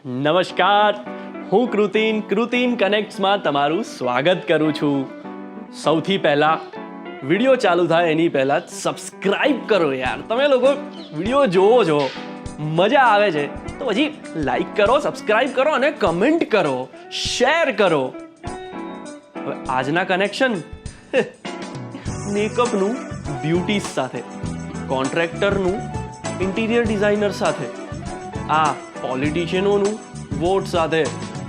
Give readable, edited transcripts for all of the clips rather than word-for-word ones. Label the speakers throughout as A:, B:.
A: નમસ્કાર, હું કૃતિન કનેક્ટ્સમાં તમારું સ્વાગત કરું છું. સૌથી પહેલાં વિડીયો ચાલુ થાય એની પહેલાં સબસ્ક્રાઈબ કરો યાર. તમે લોકો વિડીયો જોવો છો, મજા આવે છે તો પછી લાઈક કરો, સબસ્ક્રાઈબ કરો અને કમેન્ટ કરો, શેર કરો. હવે આજના કનેક્શન મેકઅપનું બ્યુટીઝ સાથે, કોન્ટ્રાક્ટરનું ઇન્ટિરિયર ડિઝાઇનર સાથે, આ પોલિટિશિયનોનું વોટ સાથે,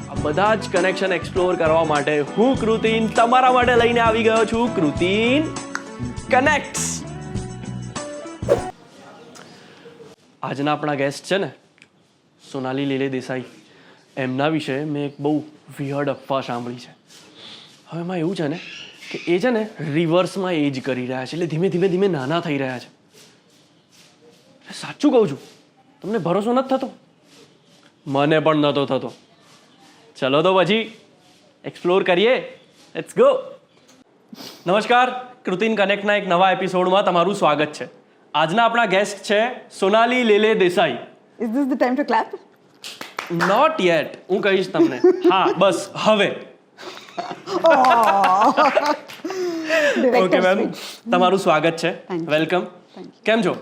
A: આ બધા જ કનેક્શન એક્સપ્લોર કરવા માટે હું કૃતિન તમારા માટે લઈને આવી ગયો છું કૃતિન કનેક્ટ્સ. આજના આપણા ગેસ્ટ છે ને સોનાલી લેલે દેસાઈ. એમના વિશે મેં એક બહુ વિયર્ડ અફવા સાંભળી છે. હવે એમાં એવું છે ને કે એ છે ને રિવર્સમાં એજ કરી રહ્યા છે, એટલે ધીમે ધીમે નાના થઈ રહ્યા છે. સાચું કહું છું, તમને ભરોસો નથી થતો? મને પણ નહોતો થતો. ચલો તો પછી એક્સપ્લોર કરીએ. Let's go. નમસ્કાર, કૃતિન કનેક્ટના એક નવા એપિસોડમાં તમારું સ્વાગત છે. આજના આપણા ગેસ્ટ છે Sonali Lele Desai.
B: Is this the time to clap?
A: Not yet. હું કહીશ તમને. હા, બસ હવે. ઓકે મેમ, તમારું સ્વાગત છે. વેલકમ. કેમ છો?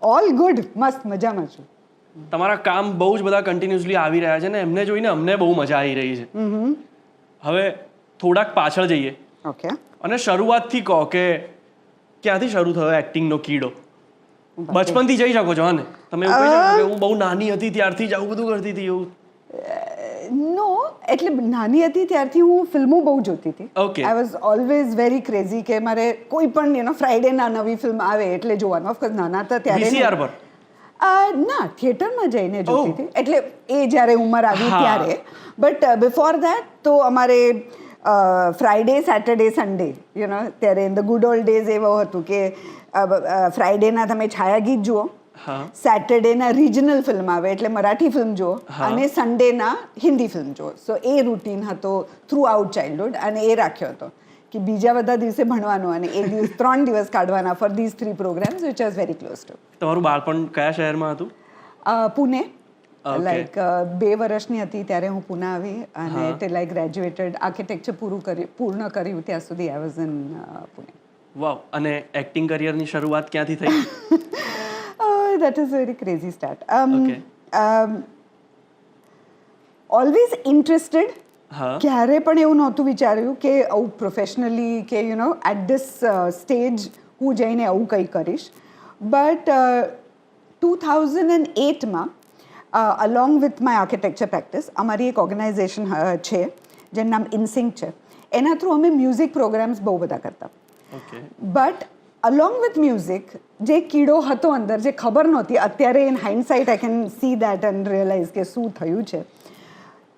B: ઓલ ગુડ, મસ્ત મજામાં છું.
A: તમારા કામ બહુ જ બધા કન્ટિન્યુઅસલી આવી રહ્યા છે ને એમને જોઈને અમને બહુ મજા આવી રહી છે. હવે થોડાક પાછળ જઈએ
B: ઓકે
A: અને શરૂઆતથી કહો કે ક્યાંથી શરૂ થયો એક્ટિંગનો કીડો? બચપનથી જઈ શકો છો? હા ને, તમે એવું કહી શકો કે હું બહુ નાની હતી ત્યારથી જ આવું બધું કરતી હતી એવું?
B: નો, એટલે નાની હતી ત્યારથી હું ફિલ્મો બહુ જોતી હતી.
A: Okay.
B: I was always very crazy કે મારે કોઈ પણ ફ્રાઈડેના નવી ફિલ્મ આવે એટલે જોવાનું. ઓફકોર્સ નાના હતા ત્યારે
A: VCR પર?
B: ના, થિયેટરમાં જઈને જોતી હતી. એટલે એ જ્યારે ઉંમર આવી ત્યારે. બટ બિફોર ધેટ તો અમારે ફ્રાઈડે, સેટરડે, સન્ડે ત્યારે in the good old days એવું હતું કે ફ્રાઈડેના તમે છાયાગીત જુઓ, સેટરડેના રિજનલ ફિલ્મ આવે એટલે મરાઠી ફિલ્મ જુઓ, અને સન્ડેના હિન્દી ફિલ્મ જુઓ. સો એ રૂટીન હતો થ્રુ આઉટ ચાઇલ્ડહુડ, અને એ રાખ્યો હતો કે બીજા બધા દિવસે ભણવાનું અને એક દિવસ 3 દિવસ કાઢવાના for these 3 programmes which was very close to.
A: તમારું બાળપણ કયા શહેરમાં હતું?
B: પુણે. લાઈક 2 વર્ષની હતી ત્યારે હું પુણે આવી, અને ટિલ આઈ ગ્રેજ્યુએટેડ આર્કિટેક્ચર પૂર્ણ કર્યું ત્યાં સુધી આઈ વોઝ ઇન પુણે.
A: વાવ. અને એક્ટિંગ કરિયરની શરૂઆત ક્યાંથી થઈ?
B: That is a very crazy start. Always interested. ક્યારે પણ એવું નહોતું વિચાર્યું કે આવું પ્રોફેશનલી કે એટ ધીસ સ્ટેજ હું જઈને આવું કંઈ કરીશ. બટ 2008માં along with my architecture practice અમારી એક ઓર્ગેનાઇઝેશન છે જેનું નામ ઇનસિંક છે. એના થ્રુ અમે મ્યુઝિક પ્રોગ્રામ્સ બહુ બધા કરતા. બટ અલોંગ વિથ મ્યુઝિક જે કીડો હતો અંદર, જે ખબર નહોતી, અત્યારે in hindsight I can see that and realize કે શું થયું છે.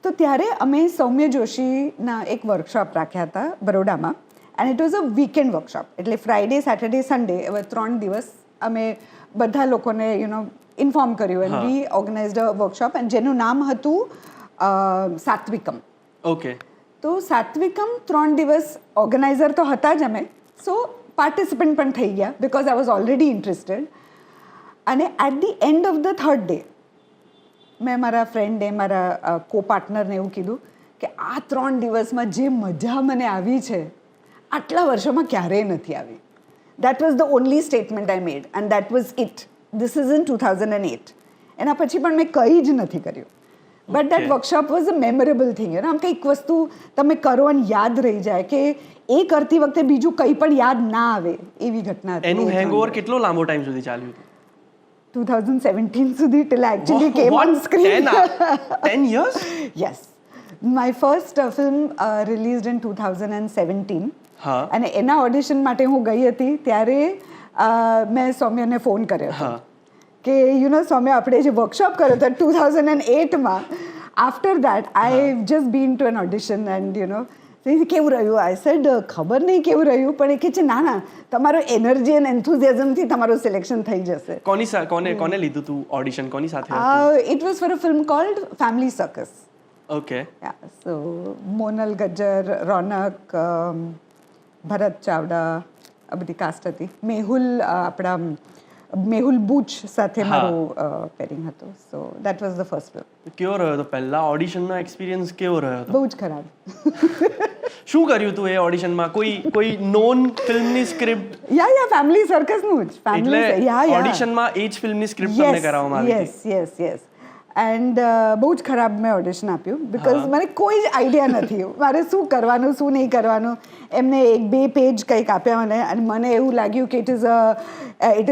B: તો ત્યારે અમે સૌમ્ય જોશીના એક વર્કશોપ રાખ્યા હતા બરોડામાં, and it was a weekend workshop. એટલે ફ્રાઈડે, સેટરડે, સન્ડે એવા 3 દિવસ અમે બધા લોકોને ઇન્ફોર્મ કર્યું, and we organized a workshop, and જેનું નામ હતું સાત્વિકમ.
A: ઓકે.
B: તો સાત્વિકમ 3 દિવસ ઓર્ગેનાઇઝર તો હતા જ અમે, સો પાર્ટિસિપન્ટ પણ થઈ ગયા because I was already interested. અને at the end of the 3rd day મેં મારા ફ્રેન્ડે, મારા કો પાર્ટનરને એવું કીધું કે આ 3 દિવસમાં જે મજા મને આવી છે આટલા વર્ષોમાં ક્યારેય નથી આવી. That was the only statement I made, and that was it. This is in 2008. એના પછી પણ મેં કંઈ જ નથી કર્યું. But that workshop was a memorable thing. આમ કંઈક વસ્તુ તમે કરો અને યાદ રહી જાય, કે એ કરતી વખતે બીજું કંઈ પણ યાદ ના આવે એવી ઘટના હતી.
A: એનું હેંગઓવર કેટલો લાંબો ટાઈમ સુધી ચાલ્યું હતું?
B: 2017 સુધી, till I actually came on screen.
A: 10 years?
B: Yes. My first film released in 2017. અને એના ઓડિશન માટે હું ગઈ હતી ત્યારે મેં સૌમ્યને ફોન કર્યો હતો કે સૌમ્ય, આપણે જે વર્કશોપ કર્યો હતો 2008માં, after that I just been to an audition and કેવું રહ્યું? આઈ સેડ ખબર નહીં કેવું રહ્યું, પણ એ કહે છે ના ના, તમારો એનર્જી અને એન્થુઝિયાઝમથી તમારું સિલેક્શન થઈ જશે.
A: કોને લીધું તું ઓડિશન? કોની સાથે?
B: It was for a film called family circus.
A: Okay.
B: So Monal Gajjar, Raunak, Bharat Chavda, આ બધી કાસ્ટ હતી. મેહુલ આપણા મેહુલ બુચ સાથે મારું પેરિંગ હતું. સો that was the first film.
A: કેવો રહ્યો હતો પહેલા ઓડિશનનો એક્સપિરિયન્સ કેવો રહ્યો હતો?
B: બહુ જ ખરાબ.
A: શું કર્યું તું એ ઓડિશનમાં? કોઈ નોન ફિલ્મની સ્ક્રિપ્ટ?
B: યા ફેમિલી સર્કસનું જ
A: એટલે
B: ફેમિલી
A: ઓડિશનમાં એ જ ફિલ્મની સ્ક્રિપ્ટ તમને કરાવવામાં આવી હતી?
B: યસ એન્ડ બહુ જ ખરાબ મેં ઓડિશન આપ્યું બિકોઝ મને કોઈ જ આઈડિયા નથી મારે શું કરવાનું શું નહીં કરવાનું. એમને 1-2 પેજ કંઈક આપ્યા મને અને મને એવું લાગ્યું કે ઇટ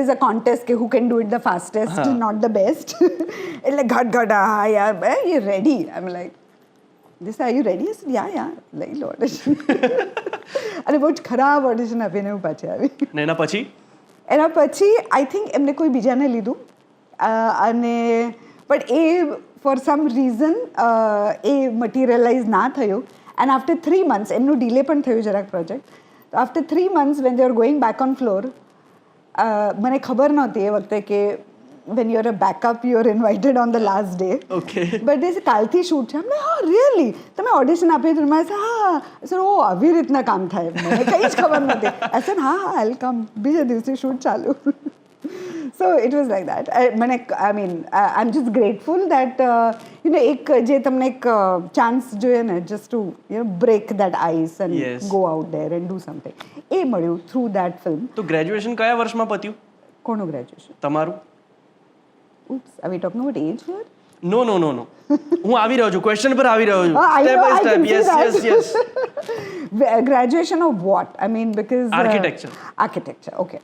B: ઇઝ અ કોન્ટેસ્ટ કે who can do it the fastest not the best. એટલે ઘટ હા યાર you ready? I am like this are you ready? યા લઈ લો ઓડિશન. અને બહુ જ ખરાબ ઓડિશન આપીને હું પાછી આવી.
A: ને એના
B: પછી આઈ થિંક એમને કોઈ બીજાને લીધું અને બટ એ ફોર સમ રીઝન એ મટીરિયલાઇઝ ના થયું એન્ડ આફ્ટર 3 months એમનું ડિલે પણ થયું જરાક પ્રોજેક્ટ. તો after 3 months when they are going back on floor મને ખબર નહોતી એ વખતે કે when you are a backup you are invited on the last day.
A: Okay.
B: But they કાલથી શૂટ છે. અમને હા રિયલી તમે ઓડિશન આપ્યું હતું? મારે હા સર ઓ આવી રીતના કામ થાય. મને કંઈ જ ખબર નથી. એસન હા આઈ કમ. બીજા દિવસે શૂટ ચાલુ. So it was like that. I'm just grateful that એક જે તમને એક ચાન્સ જોઈએ ને just to break that ice and go out there and do something. એ મળ્યું through that film.
A: તો ગ્રેજ્યુએશન કયા વર્ષમાં પત્યું?
B: કોનું ગ્રેજ્યુએશન?
A: તમારું.
B: Oops, are we talking about age here?
A: નો હું આવી રહ્યો છું, ક્વેશ્ચન પર આવી રહ્યો છું. Step by step. Yes.
B: Graduation of what? I mean because
A: architecture.
B: Okay.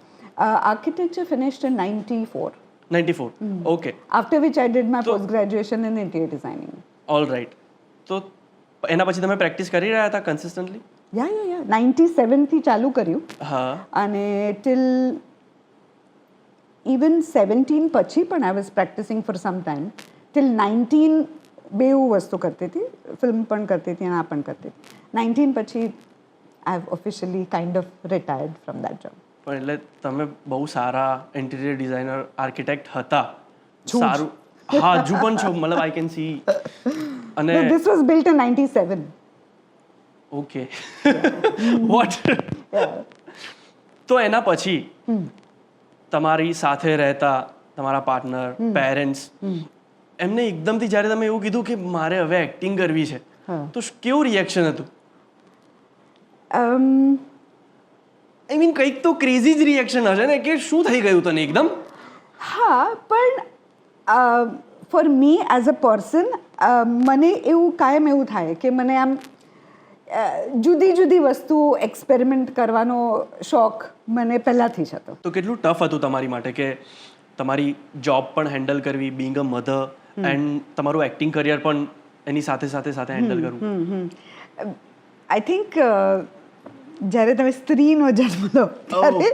B: Architecture finished in 94.
A: 94. Okay.
B: After which I did my post-graduation in interior designing.
A: All right. તો એના પછી તમે પ્રેક્ટિસ કરી રહ્યા હતા કન્સિસ્ટન્ટલી?
B: યા 97 થી ચાલુ કર્યું.
A: હા.
B: અને ટિલ ઇવન 17 પછી પણ I was practising for some time. Till 19 બેઉ વસ્તુ કરતી હતી, ફિલ્મ પણ કરતી હતી અને આ પણ કરતી હતી. 19 પછી I have officially kind of retired from that job.
A: પણ એટલે તમે બહુ સારા ઇન્ટિરિયર ડિઝાઇનર આર્કિટેક્ટ હતા. સારું. હા હજુ પણ છો, મતલબ આઈ કેન સી. અને
B: this was built in 97.
A: Okay. What? તો એના પછી તમારી સાથે રહેતા તમારા પાર્ટનર, પેરેન્ટ્સ, એમને એકદમથી જ્યારે તમે એવું કીધું કે મારે હવે એક્ટિંગ કરવી છે, તો કેવું રિએક્શન હતું? આઈ મીન કંઈક તો ક્રેઝી જ રિએક્શન હશે ને કે શું થઈ ગયું તને એકદમ?
B: હા, પણ for me as a person મને એવું કાયમ એવું થાય કે મને આમ જુદી જુદી વસ્તુઓ એક્સપેરિમેન્ટ કરવાનો શોખ મને પહેલાંથી જ હતો.
A: તો કેટલું ટફ હતું તમારી માટે કે તમારી જોબ પણ હેન્ડલ કરવી, બીંગ અ મધર, એન્ડ તમારું એક્ટિંગ કરિયર પણ એની સાથે હેન્ડલ કરવું?
B: આઈ થિંક જ્યારે તમે સ્ત્રીનો જન્મ લો ત્યારે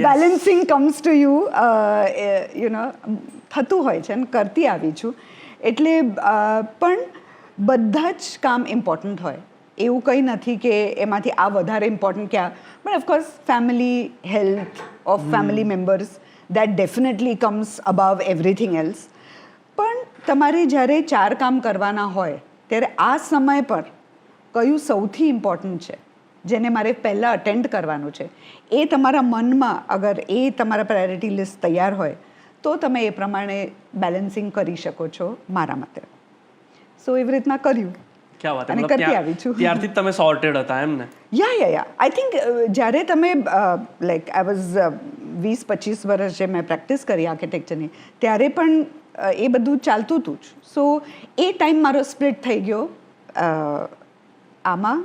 B: બેલેન્સિંગ કમ્સ ટુ યુ થતું હોય છે અને કરતી આવી છું. એટલે પણ બધા જ કામ ઇમ્પોર્ટન્ટ હોય એવું કંઈ નથી કે એમાંથી આ વધારે ઇમ્પોર્ટન્ટ કે આ. પણ of course family, health of family members, that definitely comes અબાવ everything else. પણ તમારે જ્યારે 4 કામ કરવાના હોય ત્યારે આ સમય પર કયું સૌથી ઇમ્પોર્ટન્ટ છે જેને મારે પહેલાં અટેન્ડ કરવાનું છે, એ તમારા મનમાં અગર એ તમારા પ્રાયોરિટી લિસ્ટ તૈયાર હોય તો તમે એ પ્રમાણે બેલેન્સિંગ કરી શકો છો મારા મતે. સો એવી રીતના કર્યું.
A: ક્યાં વાત.
B: અને કરતી આવી છું.
A: ત્યારથી તમે સોર્ટેડ હતા એમ ને?
B: યા આઈ થિંક જ્યારે તમે લાઈક આઈ વોઝ 20-25 વર્ષ જે મેં પ્રેક્ટિસ કરી આર્કિટેક્ચરની ત્યારે પણ એ બધું ચાલતું હતું જ. સો એ ટાઈમ મારો સ્પ્લિટ થઈ ગયો આમાં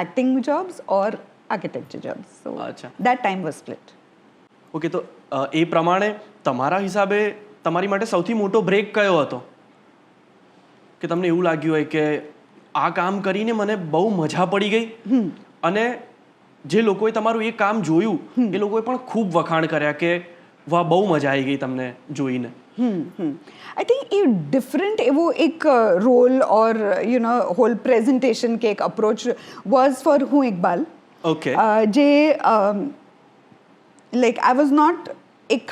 B: acting jobs or architecture jobs. So that time was split.
A: Okay. તો એ પ્રમાણે તમારા હિસાબે તમારી માટે સૌથી મોટો બ્રેક કયો હતો કે તમને એવું લાગ્યું હોય કે આ કામ કરીને મને બહુ મજા પડી ગઈ અને જે લોકોએ તમારું એ કામ જોયું એ લોકોએ પણ ખૂબ વખાણ કર્યા કે વાહ બહુ મજા આવી ગઈ તમને જોઈને?
B: આઈ થિંક એ ડિફરન્ટ એવો એક રોલ ઓર હોલ પ્રેઝન્ટેશન કે એક અપ્રોચ વોઝ ફોર હું ઇકબાલ.
A: ઓકે.
B: જે લાઈક આઈ વોઝ નોટ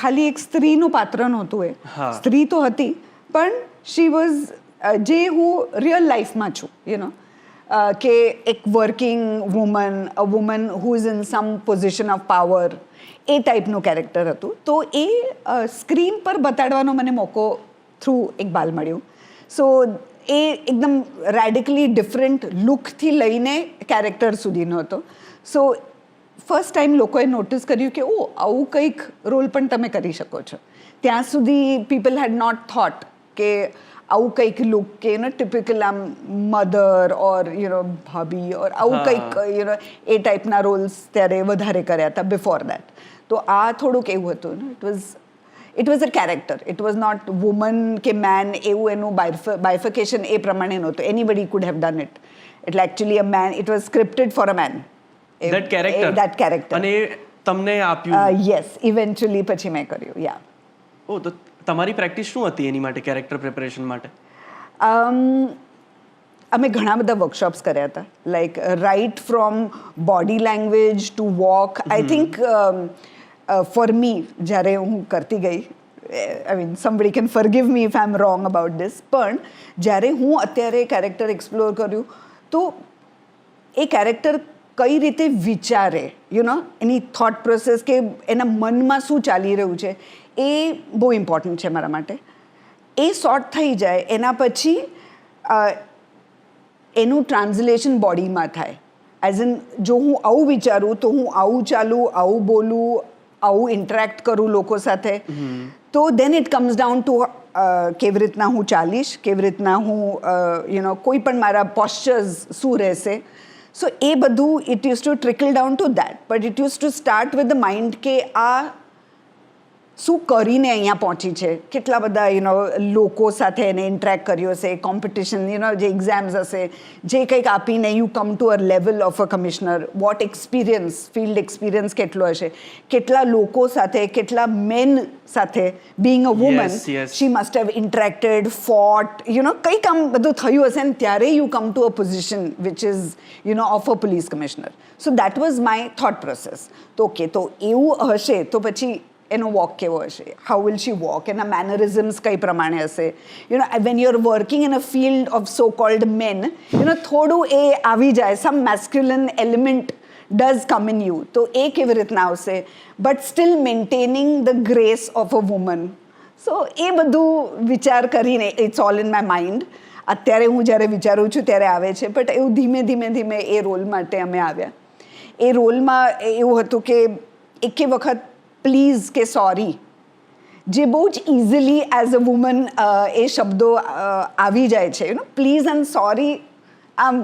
B: ખાલી એક સ્ત્રીનું પાત્ર નહોતું. એ સ્ત્રી તો હતી પણ શી વોઝ જે હું રિયલ લાઈફમાં છું કે એક working woman, a woman who is in some position of power, એ ટાઈપનું કેરેક્ટર હતું. તો એ સ્ક્રીન પર બતાડવાનો મને મોકો થ્રુ ઇકબાલ મળ્યું. સો એ એકદમ રેડિકલી ડિફરન્ટ લુકથી લઈને કેરેક્ટર સુધીનો હતો. સો ફર્સ્ટ ટાઈમ લોકોએ નોટિસ કર્યું કે આવું કંઈક રોલ પણ તમે કરી શકો છો. ત્યાં સુધી પીપલ હેડ નોટ થોટ કે આવું કંઈક લુક કે ટિપિકલ આમ મધર ઓર ભાભી ઓર આવું કંઈક એ ટાઈપના રોલ્સ ત્યારે વધારે કર્યા હતા બિફોર દેટ. તો આ થોડુંક એવું હતું it was a character, it was not woman કે મેન એવું એનું બાયફિકેશન એ પ્રમાણે નહોતું. Anybody could have done it. એટલે actually a man, it was scripted for a man.
A: That character. અને તમને આપ્યું.
B: યસ, ઇવેન્ચ્યુઅલી પછી મેં કર્યું. યા.
A: તો તમારી પ્રેક્ટિસ શું હતી એની માટે, કેરેક્ટર પ્રિપરેશન માટે?
B: અમે ઘણા બધા વર્કશોપ્સ કર્યા હતા, like right from body language to walk. I think for me જ્યારે હું કરતી ગઈ, I mean somebody can forgive me if I am wrong about this, પણ જ્યારે હું અત્યારે કેરેક્ટર એક્સપ્લોર કર્યું તો એ કેરેક્ટર કઈ રીતે વિચારે, એની થોટ પ્રોસેસ કે એના મનમાં શું ચાલી રહ્યું છે, એ બહુ ઇમ્પોર્ટન્ટ છે મારા માટે. એ સોર્ટ થઈ જાય એના પછી એનું ટ્રાન્સલેશન બોડીમાં થાય. એઝ ઇન જો હું આવું વિચારું તો હું આવું ચાલું, આવું બોલું, આવું ઇન્ટરેક્ટ કરું લોકો સાથે, તો then it comes down to કેવી રીતના હું ચાલીશ, કેવી રીતના હું કોઈ પણ મારા પોસ્ચર્સ શું રહેશે. સો એ બધું it use to trickle down to that, but it use to start with the mind કે આ શું કરીને અહીંયા પહોંચી છે, કેટલા બધા લોકો સાથે એને ઇન્ટરેક્ટ કર્યો હશે, કોમ્પિટિશન, જે એક્ઝામ્સ હશે, જે કંઈક આપીને you come to a level of a commissioner. What experience, field experience કેટલો હશે, કેટલા લોકો સાથે, કેટલા મેન સાથે, being a woman she must have interacted, ફોટ, કંઈક આમ બધું થયું હશે ને ત્યારે you come to a position which is of a police commissioner. So that was my thought process. તો ઓકે, તો એવું હશે તો પછી એનો વોક કેવો હશે, હાઉ વિલ શી વોક, એના મેનરિઝમ્સ કઈ પ્રમાણે હશે. When you are working in a field of so called man, થોડું એ આવી જાય, some masculine element does come in you. તો એ કેવી રીતના આવશે, but still maintaining the grace of a woman. So એ બધું વિચાર કરીને it's all in my mind. અત્યારે હું જ્યારે વિચારું છું ત્યારે આવે છે, બટ એવું ધીમે ધીમે ધીમે એ રોલ માટે અમે આવ્યા. એ રોલમાં એવું હતું કે એકે વખત પ્લીઝ કે સોરી, જે બહુ જ ઇઝીલી એઝ અ વુમન એ શબ્દો આવી જાય છે. પ્લીઝ એન્ડ સોરી આમ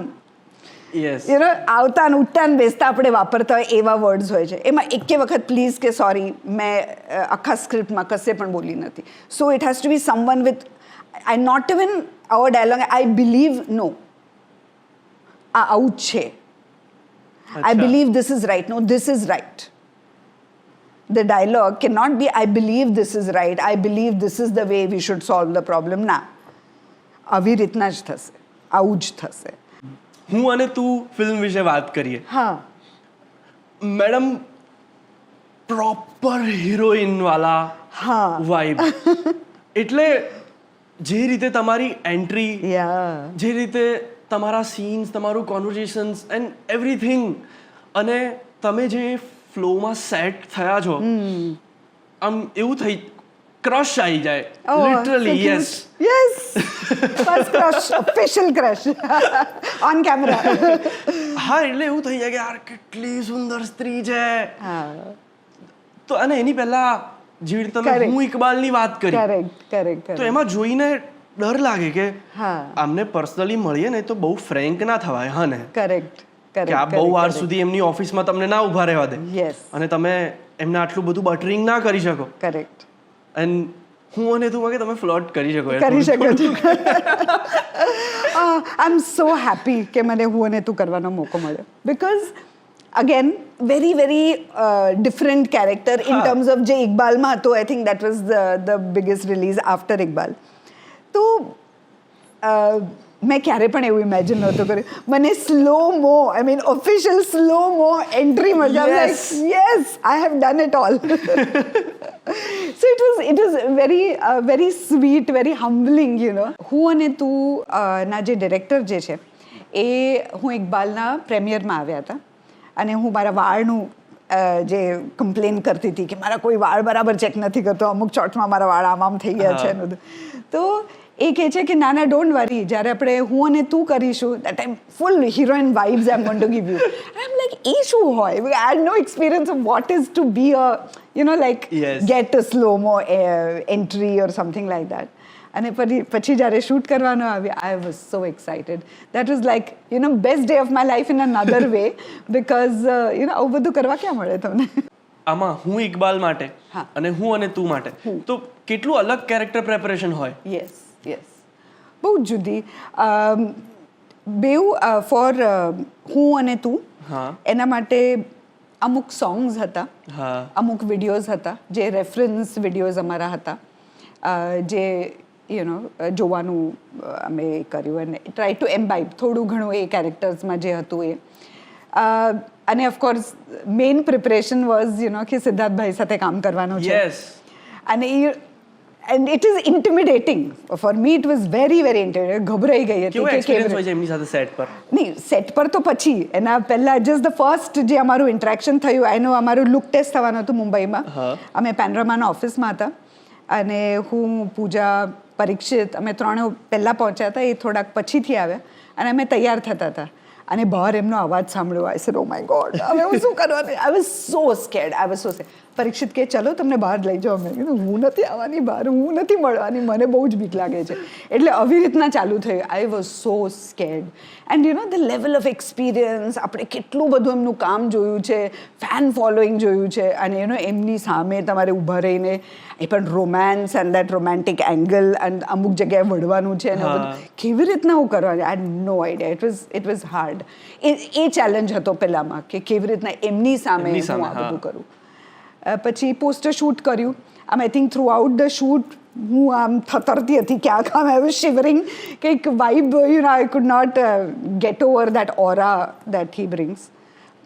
B: આવતા ને ઉઠતા ને બેસતા આપણે વાપરતા હોય એવા વર્ડ્સ હોય છે. એમાં એકે વખત પ્લીઝ કે સોરી મેં આખા સ્ક્રિપ્ટમાં કશે પણ બોલી નથી. So it has to be someone with I not even our dialogue I believe no આ આવું જ છે, I believe this is right, no this is right. The dialogue cannot be I believe this is right, I believe this is the way we should solve the problem. ના, આવી રીતના જ થશે, આવું જ થશે.
A: હું અને તું ફિલ્મ વિશે વાત કરીએ.
B: હા
A: મેડમ, પ્રોપર હિરોઈન વાળા વાઇબ. એટલે જે રીતે તમારી એન્ટ્રી, જે રીતે તમારા સીન્સ, તમારું કોન્વર્ઝેશન્સ એન્ડ એવરીથિંગ, અને તમે જે ફ્લોમાં સેટ થયા છો, આમ એવું થઈ ક્રશ આવી જાય, literally. Yes
B: yes, first crush, official crush on camera.
A: હા, એટલે એવું થઈ જાય કે યાર કેટલી સુંદર સ્ત્રી છે. તો અને એની પહેલા જેવી રીતે તમે હું ઇકબાલની વાત કરી,
B: કરેક્ટ,
A: તો એમાં જોઈને ડર લાગે કે આમને પર્સનલી મળીએ ને તો બહુ ફ્રેન્ક ના થવાય. હા ને,
B: કરેક્ટ.
A: કે આ બહુ વાર સુધી એમની ઓફિસમાં તમને ના ઉભા રહેવા દે, અને તમે એમને આટલું બધું બટરિંગ ના કરી શકો.
B: કરેક્ટ.
A: એન્ડ હું અને તું કે તમે ફ્લર્ટ કરી શકો
B: છો. આઈ એમ સો હેપી કે મને હું અને તું કરવાનો મોકો મળ્યો, because again very very different character in terms of જે ઇકબાલમાં હતો. I think that was the biggest release after Iqbal. તો મેં ક્યારે પણ એવું ઇમેજિન નહોતું કર્યું. મને slow mo, I mean official slow mo entry મજા આવી. Yes, I have done it all. So it was very sweet, very humbling. હું અને તું ના જે ડિરેક્ટર જે છે એ હું ઇકબાલના પ્રેમિયરમાં આવ્યા હતા અને હું મારા વાળનું જે કમ્પ્લેન કરતી હતી કે મારા કોઈ વાળ બરાબર ચેક નથી કરતો, અમુક શોર્ટ્સમાં મારા વાળ આમ થઈ ગયા છે ને બધું. તો એ કહે છે કે ના ડોન્ટ વરી, જ્યારે આપણે હું અને તું કરીશું that time full heroine vibes I am going to give you. I am like એ શું હોય? I had no experience of what is to be a like get a slow mo entry or something like that. અને પછી જ્યારે shoot કરવાનો આવ્યો, I was so excited. That was like best day of my life in another way, because આવું બધું કરવા ક્યાં મળે તમને.
A: આમાં હું ઇકબાલ માટે અને હું અને તું માટે તો કેટલું અલગ કેરેક્ટર પ્રેપરેશન હોય?
B: યસ બહુ જુદી. બેઉ ફોર હું અને તું એના માટે અમુક સોંગ્સ હતા, અમુક વિડીયોઝ હતા જે રેફરન્સ વિડીયોઝ અમારા હતા, જે જોવાનું અમે કર્યું અને ટ્રાય ટુ એમ્બાઇબ થોડું ઘણું એ કેરેક્ટર્સમાં જે હતું એ. અને ઓફકોર્સ મેઇન પ્રિપરેશન વોઝ કે સિદ્ધાર્થભાઈ સાથે કામ કરવાનું છે. અને and it is intimidating for me. It was very intimidating. ગભરાઈ ગઈ હતી કે
A: એક્સપિરિયન્સ હોય છે એમની સાથે સેટ પર?
B: નહીં, સેટ પર તો પછી, એના પહેલા જસ્ટ ધ ફર્સ્ટ જે અમારું ઇન્ટરેક્શન થયું એનું અમારું લુક ટેસ્ટ થવાનું હતું મુંબઈમાં. અમે પેનોરામાના ઓફિસમાં હતા અને હું, પૂજા, પરીક્ષિત અમે ત્રણે પહેલાં પહોંચ્યા હતા, એ થોડાક પછીથી આવ્યા અને અમે તૈયાર થતા હતા અને બહાર એમનો અવાજ સાંભળ્યો. I said oh my God, હવે હું શું કરવાનું? આઈ વોઝ સો સ્કેર્ડ. પરીક્ષિત કે ચલો તમને બહાર લઈ જાઓ. મેં કીધું હું નથી આવવાની બહાર, હું નથી મળવાની, મને બહુ જ બીક લાગે છે. એટલે આવી રીતના ચાલુ થયું. આઈ was so scared. And the level of experience, આપણે કેટલું બધું એમનું કામ જોયું છે, ફેન ફોલોઈંગ જોયું છે, અને એમની સામે તમારે ઊભા રહીને એ પણ romance and that romantic angle and અમુક જગ્યાએ વળવાનું છે અને કેવી રીતના હું કરવાનું, I had no idea. It was hard. એ ચેલેન્જ હતો પહેલામાં કે કેવી રીતના એમની સામે હું આ બધું કરું. પછી પોસ્ટર શૂટ કર્યું. I think throughout the shoot હું આમ થતરતી હતી કે આઈ વોઝ શિવરિંગ, કંઈક vibe I could not get over that aura that he brings.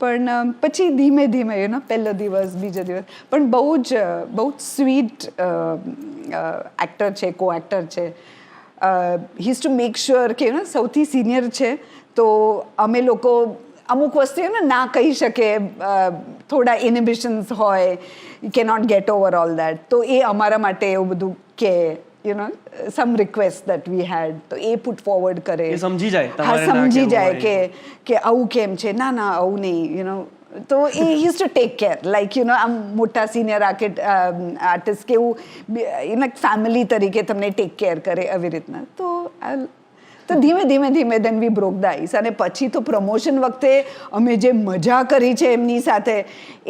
B: પણ પછી ધીમે ધીમે પહેલો દિવસ, બીજો દિવસ, પણ બહુ જ સ્વીટ એક્ટર છે, કો એક્ટર છે. He is to make sure કે સૌથી સિનિયર છે તો અમે લોકો અમુક વસ્તુ ના કહી શકે, થોડા ઇનિબિશન્સ હોય, you cannot get over all that. તો એ અમારા માટે એવું બધું કે સમ રિક્વેસ્ટ દેટ વી હેડ, તો એ પુટ ફોરવર્ડ કરે.
A: સમજી જાય,
B: સમજી જાય કે આવું કેમ છે, ના આવું નહીં. તો એ use to take care, like આમ મોટા સિનિયર આર્ટિસ્ટ કેવું ફેમિલી તરીકે તમને ટેક કેર કરે, આવી રીતના. તો ધીમે ધીમે દેન વી બ્રોક ધ આઈસ. અને પછી તો પ્રમોશન વખતે અમે જે મજા કરી છે એમની સાથે,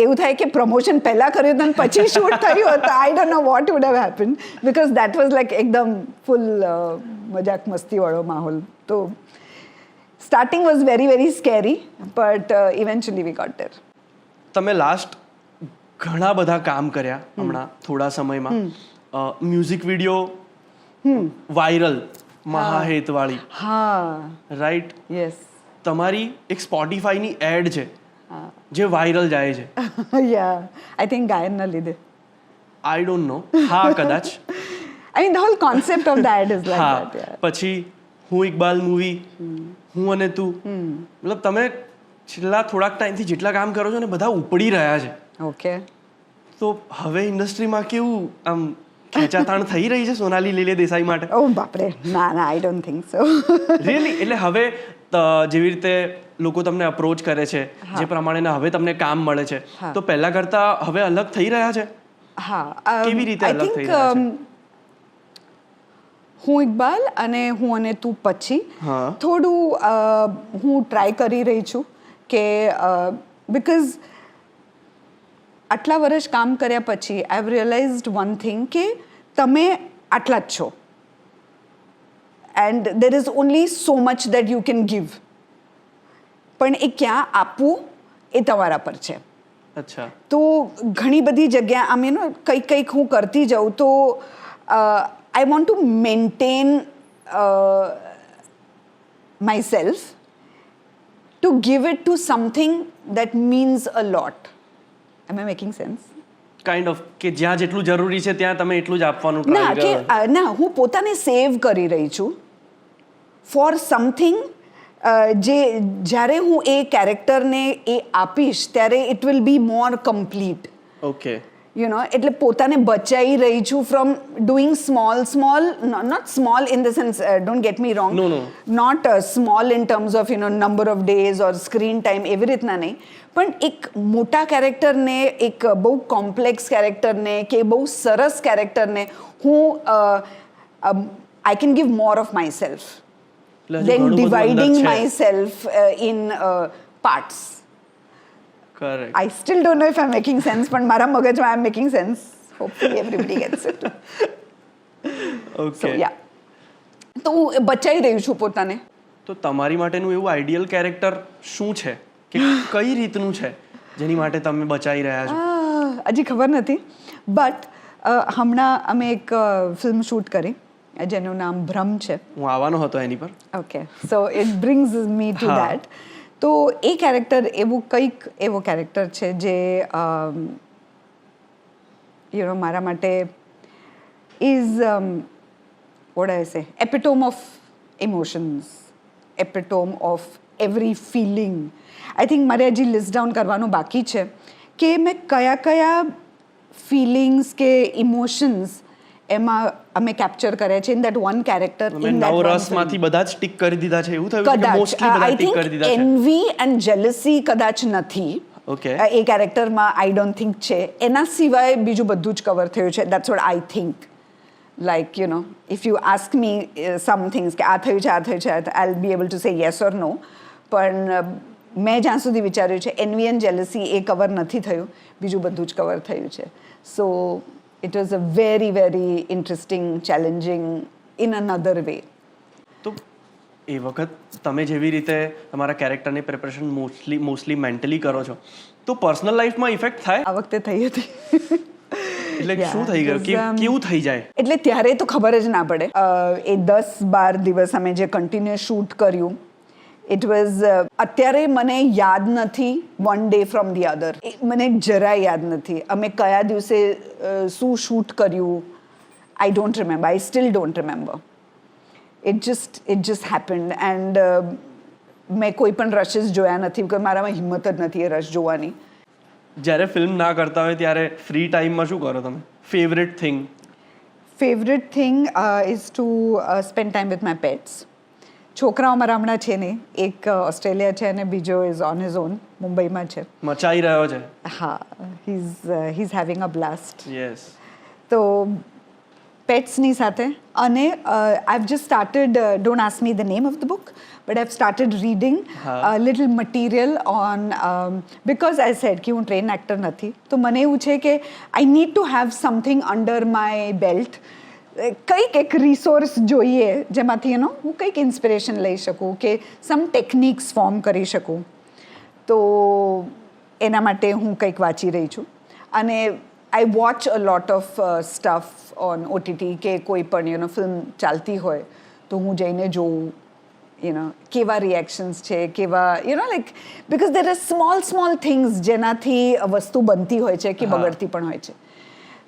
B: એવું થાય કે પ્રમોશન પહેલાં કર્યું હતું પછી શૂટ થયું હતું. I don't know what would have happen, because that was like એકદમ ફૂલ મજાક મસ્તીવાળો માહોલ. તો starting was very scary, but eventually we got there.
A: તમે લાસ્ટ ઘણા બધા કામ કર્યા હમણાં થોડા સમયમાં. મ્યુઝિક વિડીયો વાયરલ, મહાહેતવાળી, રાઈટ?
B: યસ.
A: તમારી એક સ્પોટીફાઈની એડ છે જે વાયરલ જાય છે.
B: આઈ થિંક ગાયનના લીધે.
A: I don't know. હા, કદાચ.
B: I mean the whole concept of the ad is like that.
A: પછી હું ઇકબાલ મૂવી, હું અને તું, મતલબ તમે છેલ્લા થોડાક ટાઈમથી જેટલા કામ કરો છો ને બધા ઉપડી રહ્યા છે.
B: ઓકે.
A: તો હવે ઇન્ડસ્ટ્રીમાં કેવું આમ ખેંચાતાણ થઈ રહી છે સોનાલી લીલે દેસાઈ માટે?
B: ઓ બાપરે, ના આઈ ડોન્ટ થિંક સો.
A: રિયલી? એટલે હવે જેવી રીતે લોકો તમને અપ્રોચ કરે છે, જે પ્રમાણેના હવે તમને કામ મળે છે, તો પહેલા કરતા હવે અલગ થઈ રહ્યા છે?
B: હા.
A: કેવી રીતે અલગ થઈ રહ્યા છે?
B: હું ઇકબાલ અને હું અને તું પછી થોડું હું ટ્રાય કરી રહી છું કે બિકોઝ આટલા વર્ષ કામ કર્યા પછી I have realised one thing કે તમે આટલા જ છો and there is only so much that you can give. પણ એ ક્યાં આપવું એ તમારા પર છે.
A: અચ્છા.
B: તો ઘણી બધી જગ્યા આમ કંઈક હું કરતી જાઉં તો I want to maintain myself to give it to something that means a lot. Am I making sense?
A: Kind of કે જ્યાં જેટલું જરૂરી છે ત્યાં તમે એટલું જ આપવાનું ટ્રાય કરો.
B: ના, હું પોતાને સેવ કરી રહી છું ફોર સમથિંગ જે જ્યારે હું એ કેરેક્ટરને એ આપીશ ત્યારે it will be more complete.
A: Okay.
B: એટલે પોતાને બચાવી રહી છું from doing small not small in the sense don't get me wrong,
A: No.
B: Not small in terms of number of days or screen time એવી રીતના નહીં, પણ એક મોટા કેરેક્ટરને, એક બહુ કોમ્પ્લેક્સ કેરેક્ટરને કે બહુ સરસ કેરેક્ટરને હું I can give more of myself then dividing myself in parts.
A: Correct.
B: I still don't know if I'm making sense, but મારા મગજમાં I'm making sense. Hopefully everybody gets it.
A: Okay.
B: So yeah. તો હું બચાવી રહી છું પોતાને.
A: તો તમારી માટેનું એવું આઈડિયલ કેરેક્ટર શું છે કે કઈ રીતનું છે જેની માટે તમે બચાવી રહ્યા છો?
B: હજી ખબર નથી, બટ હમણાં અમે એક ફિલ્મ શૂટ કરી જેનું નામ ભ્રમ છે.
A: હું આવવાનો હતો એની પર.
B: Okay, so it brings me to that. તો એ કેરેક્ટર એવો કેરેક્ટર છે જે મારા માટે is what I say epitome of emotions, epitome of every feeling. I think મારે હજી લિસ્ટ ડાઉન કરવાનું બાકી છે કે મેં કયા ફિલિંગ્સ કે ઇમોશન્સ એમાં અમે કેપ્ચર કર્યા છે ઇન દેટ વન કેરેક્ટર.
A: તમે નવ રસમાંથી બધા જ ટિક કરી દીધા છે એવું થયું કે
B: કદાચ
A: મોસ્ટલી બધા
B: આઈ
A: ટિક કરી
B: થિંક
A: દીધા છે?
B: એન્વી એન્ડ જેલસી કદાચ નથી
A: ઓકે.
B: એ કેરેક્ટરમાં, આઈ ડોન્ટ થિંક છે. એના સિવાય બીજું બધું જ કવર થયું છે. That's what I think. Like if you ask me some things કે આ થયું છે I will be able to say yes or no, પણ મેં જ્યાં સુધી વિચાર્યું છે એન્વી એન્ડ જેલસી એ કવર નથી થયું, બીજું બધું જ કવર થયું છે. સો it was a very, very interesting, challenging in another way.
A: તો એ વખત તમે જેવી રીતે તમારા કેરેક્ટરની પ્રિપરેશન મોસ્ટલી મેન્ટલી કરો છો, તો પર્સનલ લાઈફમાં ઇફેક્ટ થાય?
B: આ વખતે થઈ હતી.
A: એટલે શું થઈ ગયું? કેવું થઈ જાય?
B: એટલે ત્યારે તો ખબર જ ના પડે. એ 10-12 દિવસ અમે જે કન્ટિન્યુઅસ શૂટ કર્યું, ઇટ વોઝ અત્યારે મને યાદ નથી one day from the other. મને જરાય યાદ નથી અમે કયા દિવસે શું શૂટ કર્યું. I don't remember, I still don't remember. It just happened and મેં કોઈ પણ રશિસ જોયા નથી, because મારામાં હિંમત જ નથી એ રશ જોવાની.
A: જ્યારે ફિલ્મ ના કરતા હોય ત્યારે ફ્રી ટાઈમમાં શું કરો તમે? Favourite thing
B: is two spend time with my pets. છોકરાઓ મારા હમણાં છે નહીં, એક ઓસ્ટ્રેલિયા છે અને બીજો ઇઝ ઓન હિઝ ઓન મુંબઈમાં છે.
A: મચાઈ રહ્યો છે.
B: હા, he is having a blast.
A: Yes.
B: તો પેટ્સની સાથે અને I just started, don't ask me the name of the book, but I started reading little material on, because I said કે હું ટ્રેન એક્ટર નથી, તો મને એવું છે કે I need to have something under my belt. કંઈક એક રિસોર્સ જોઈએ જેમાંથી હું કંઈક ઇન્સ્પિરેશન લઈ શકું કે સમ ટેકનિક્સ ફોર્મ કરી શકું. તો એના માટે હું કંઈક વાંચી રહી છું. અને આઈ watch a lot of stuff on OTT કે કોઈ પણ ફિલ્મ ચાલતી હોય તો હું જઈને જોઉં કેવા રિએક્શન્સ છે, કેવા like, because there are small things જેનાથી વસ્તુ બનતી હોય છે કે બગડતી પણ હોય છે.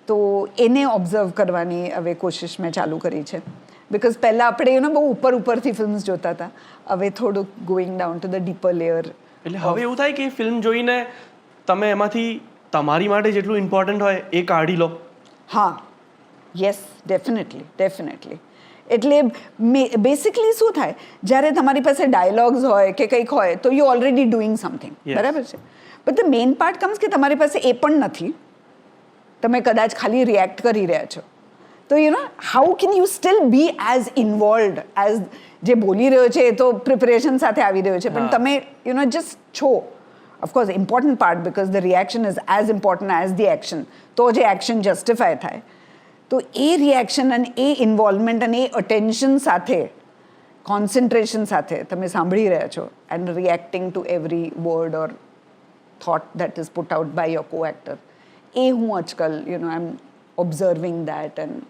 B: તો એને ઓબ્ઝર્વ કરવાની હવે કોશિશ મેં ચાલુ કરી છે. બિકોઝ પહેલાં આપણે બહુ ઉપરથી ફિલ્મ્સ જોતા હતા, હવે થોડુંક going down to the dipper layer.
A: એટલે હવે એવું થાય કે ફિલ્મ જોઈને તમે એમાંથી તમારી માટે જેટલું ઇમ્પોર્ટન્ટ હોય એ કાઢી લો.
B: હા, યસ, ડેફિનેટલી. એટલે બેસિકલી શું થાય, જ્યારે તમારી પાસે ડાયલોગ્સ હોય કે કંઈક હોય તો યુ ઓલરેડી ડુઈંગ સમથિંગ, બરાબર છે. But the main part comes કે તમારી પાસે એ પણ નથી, તમે કદાચ ખાલી રિએક્ટ કરી રહ્યા છો. તો how can you still be as involved as જે બોલી રહ્યો છે એ તો પ્રિપરેશન સાથે આવી રહ્યો છે, પણ તમે જસ્ટ છો. Of course important part, because the reaction is as important as the action. તો જે એક્શન જસ્ટિફાય થાય, તો એ રિએક્શન અને એ ઇન્વોલ્વમેન્ટ અને એ અટેન્શન સાથે, કોન્સન્ટ્રેશન સાથે તમે સાંભળી રહ્યા છો and reacting to every word or thought that is put out by your co actor. એ હું આજકાલ I am observing that and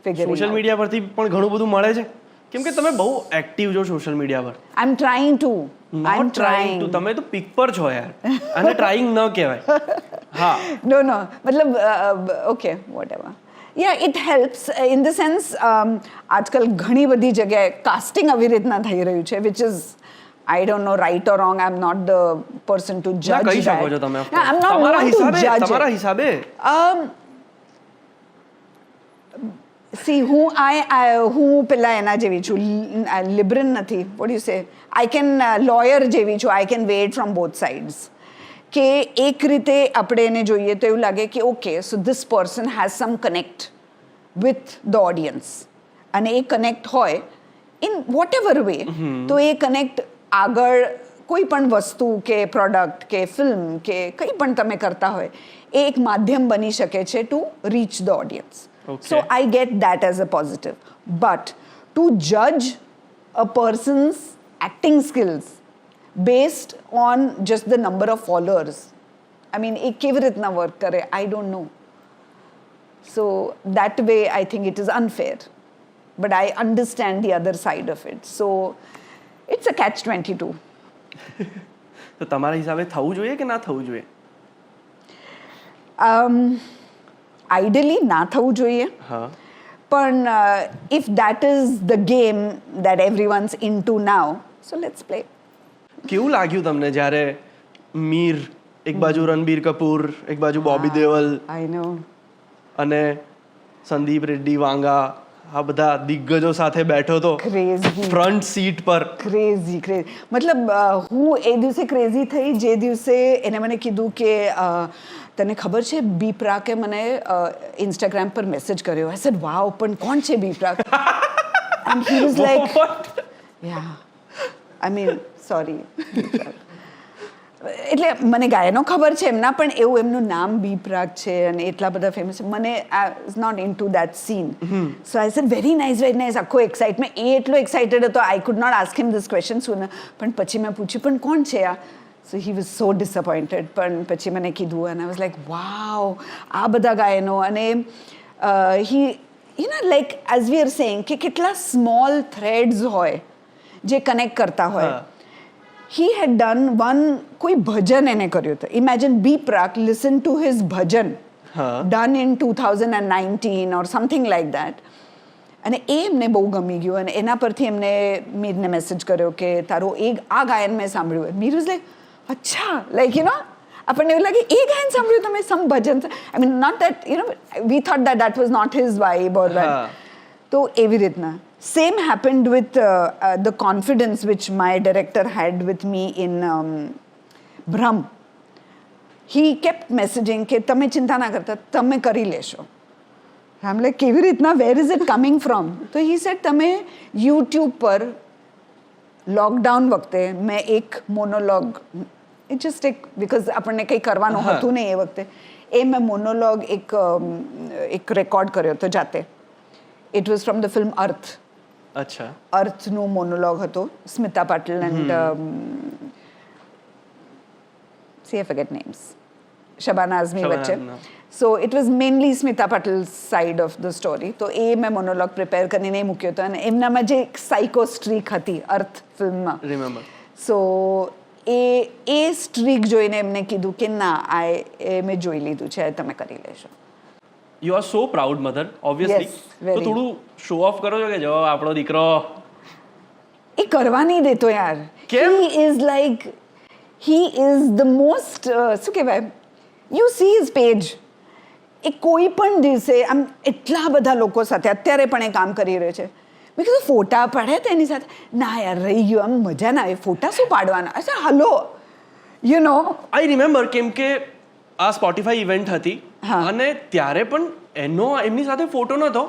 B: figuring.
A: Social media પરથી પણ ઘણું બધું મળે છે, કેમ કે તમે બહુ એક્ટિવ છો સોશિયલ મીડિયા પર.
B: આઈ એમ ટ્રાઇંગ ટુ.
A: તમે તો પીક પર છો યાર, અને ટ્રાઇંગ ન કહેવાય. હા,
B: નો મતલબ okay what ever. Yeah it helps in the sense આજકાલ ઘણી બધી જગ્યાએ કાસ્ટિંગ આવી રીતના થઈ રહ્યું છે which is I don't know right or wrong. I'm not the person to judge
A: ના કહી
B: that.
A: શકો છો તમે of
B: No, I'm not
A: તમારા
B: one to
A: હિસાબે
B: judge
A: તમારા
B: it.
A: હિસાબે
B: See, હું પેલા એના જેવી છું લિબરલ નથી what you say I can lawyer જેવી છું I can weigh from both sides કે એક રીતે આપણે એને જોઈએ તો એવું લાગે કે okay so this person has some connect with the audience અને એ કનેક્ટ હોય ઇન વોટ એવર વે તો એ કનેક્ટ આગળ કોઈ પણ વસ્તુ કે પ્રોડક્ટ કે ફિલ્મ કે કંઈ પણ તમે કરતા હોય એ એક માધ્યમ બની શકે છે to reach the audience
A: Okay.
B: So I get that as a positive. But to judge a person's acting skills based on just the number of followers, I mean, it kevi ritna work kare, I don't know. So that way, I think it is unfair. But I understand the other side of it. So it's a catch-22.
A: તો તમારા હિસાબે થવું જોઈએ કે ના થવું જોઈએ?
B: Ideally, ના થવું જોઈએ.
A: હા.
B: પણ if that is the game that everyone's into now, so let's play.
A: કેવું લાગ્યું તમને જ્યારે મીર એક બાજુ રણબીર કપૂર એક બાજુ બોબી દેઓલ
B: I know.
A: અને સંદીપ રેડ્ડી વાંગા આ બધા દિગ્ગજો સાથે બેઠો તો
B: Crazy.
A: ફ્રન્ટ સીટ પર
B: ક્રેઝી મતલબ હું એ દિવસે ક્રેઝી થઈ જે દિવસે એને મને કીધું કે તને ખબર છે બી પ્રાકે મને ઇન્સ્ટાગ્રામ પર મેસેજ કર્યો આઈ સેડ વાવ પણ કોણ છે B Praak and he was like ya I mean sorry એટલે મને ગાયનો ખબર છે એમના પણ એવું એમનું નામ બી પ્રાક છે અને એટલા બધા ફેમસ છે મને is not into that scene so I said very nice આખો એક્સાઇટમેન્ટ એ એટલો એક્સાઇટેડ હતો I could not ask him this question soon પણ પછી મેં પૂછ્યું પણ કોણ છે આ સો હી વોઝ સો ડિસઅપોઇન્ટેડ પણ પછી મને કીધું અને આઈ વોઝ લાઈક વાવ આ બધા ગાયનો અને he you know like as we are saying કે કેટલા સ્મોલ થ્રેડ્સ હોય જે કનેક્ટ કરતા હોય he had done one koi bhajan ene karyo tha imagine B Prak listen to his bhajan done in 2019 or something like that અને એ એમને બહુ ગમી ગયું અને એના પરથી એમને મીરને મેસેજ કર્યો કે તારો આ ગાયન મેં સાંભળ્યું મીર વોઝ લાઈક અચ્છા લાઈક યુ નો આપણને એવું લાગે એ ગાયન સાંભળ્યું તમે સમ ભજન I mean not that you know we thought that was not his vibe or that તો એવી રીતના same happened with the confidence which my director had with me in Brahm. He kept messaging કે તમે ચિંતા ના કરતા તમે કરી લેશો I'm like કેવી રીતના where is it coming from તો he said તમે YouTube પર લોકડાઉન વખતે મેં એક મોનોલોગ it just એક because આપણને કંઈ કરવાનું હતું નહીં એ વખતે એ મેં મોનોલોગ એક રેકોર્ડ કર્યો હતો જાતે it was from the film Earth.
A: અચ્છા
B: અર્થનું મોનોલોગ હતો Smita Patil and see I forget names Shabana Azmi વચ્ચે so it was mainly Smita Patil side of the story તો એ મેં મોનોલોગ પ્રિપેર કરીને મૂક્યો હતો અને એમનામાં જે એક સાયકો સ્ટ્રીક હતી અર્થ ફિલ્મમાં
A: રિમેમ્બર
B: સો એ સ્ટ્રીક જોઈને એમને કીધું કે ના એ મેં જોઈ લીધું છે તમે કરી લેશો
A: you are so proud mother obviously
B: Yes, very.
A: તો થોડું શો ઓફ કરો છો કે જો આપણો દીકરો
B: એ કરવા નહીં દેતો યાર
A: કેમ?
B: હી ઇઝ ધ મોસ્ટ શું કહેવાય યુ સી હિઝ પેજ એ કોઈ પણ દિવસે આમ એટલા બધા લોકો સાથે અત્યારે પણ એ કામ કરી રહ્યો છે મેં કીધું ફોટા પાડ્યા તેની સાથે ના યાર રહી ગયું આમ મજા ના આવે ફોટા શું પાડવાના અચ્છા hello you know
A: I remember કેમ કે આ સ્પોટીફાઈ ઇવેન્ટ હતી અને ત્યારે પણ એમની સાથે ફોટો નતો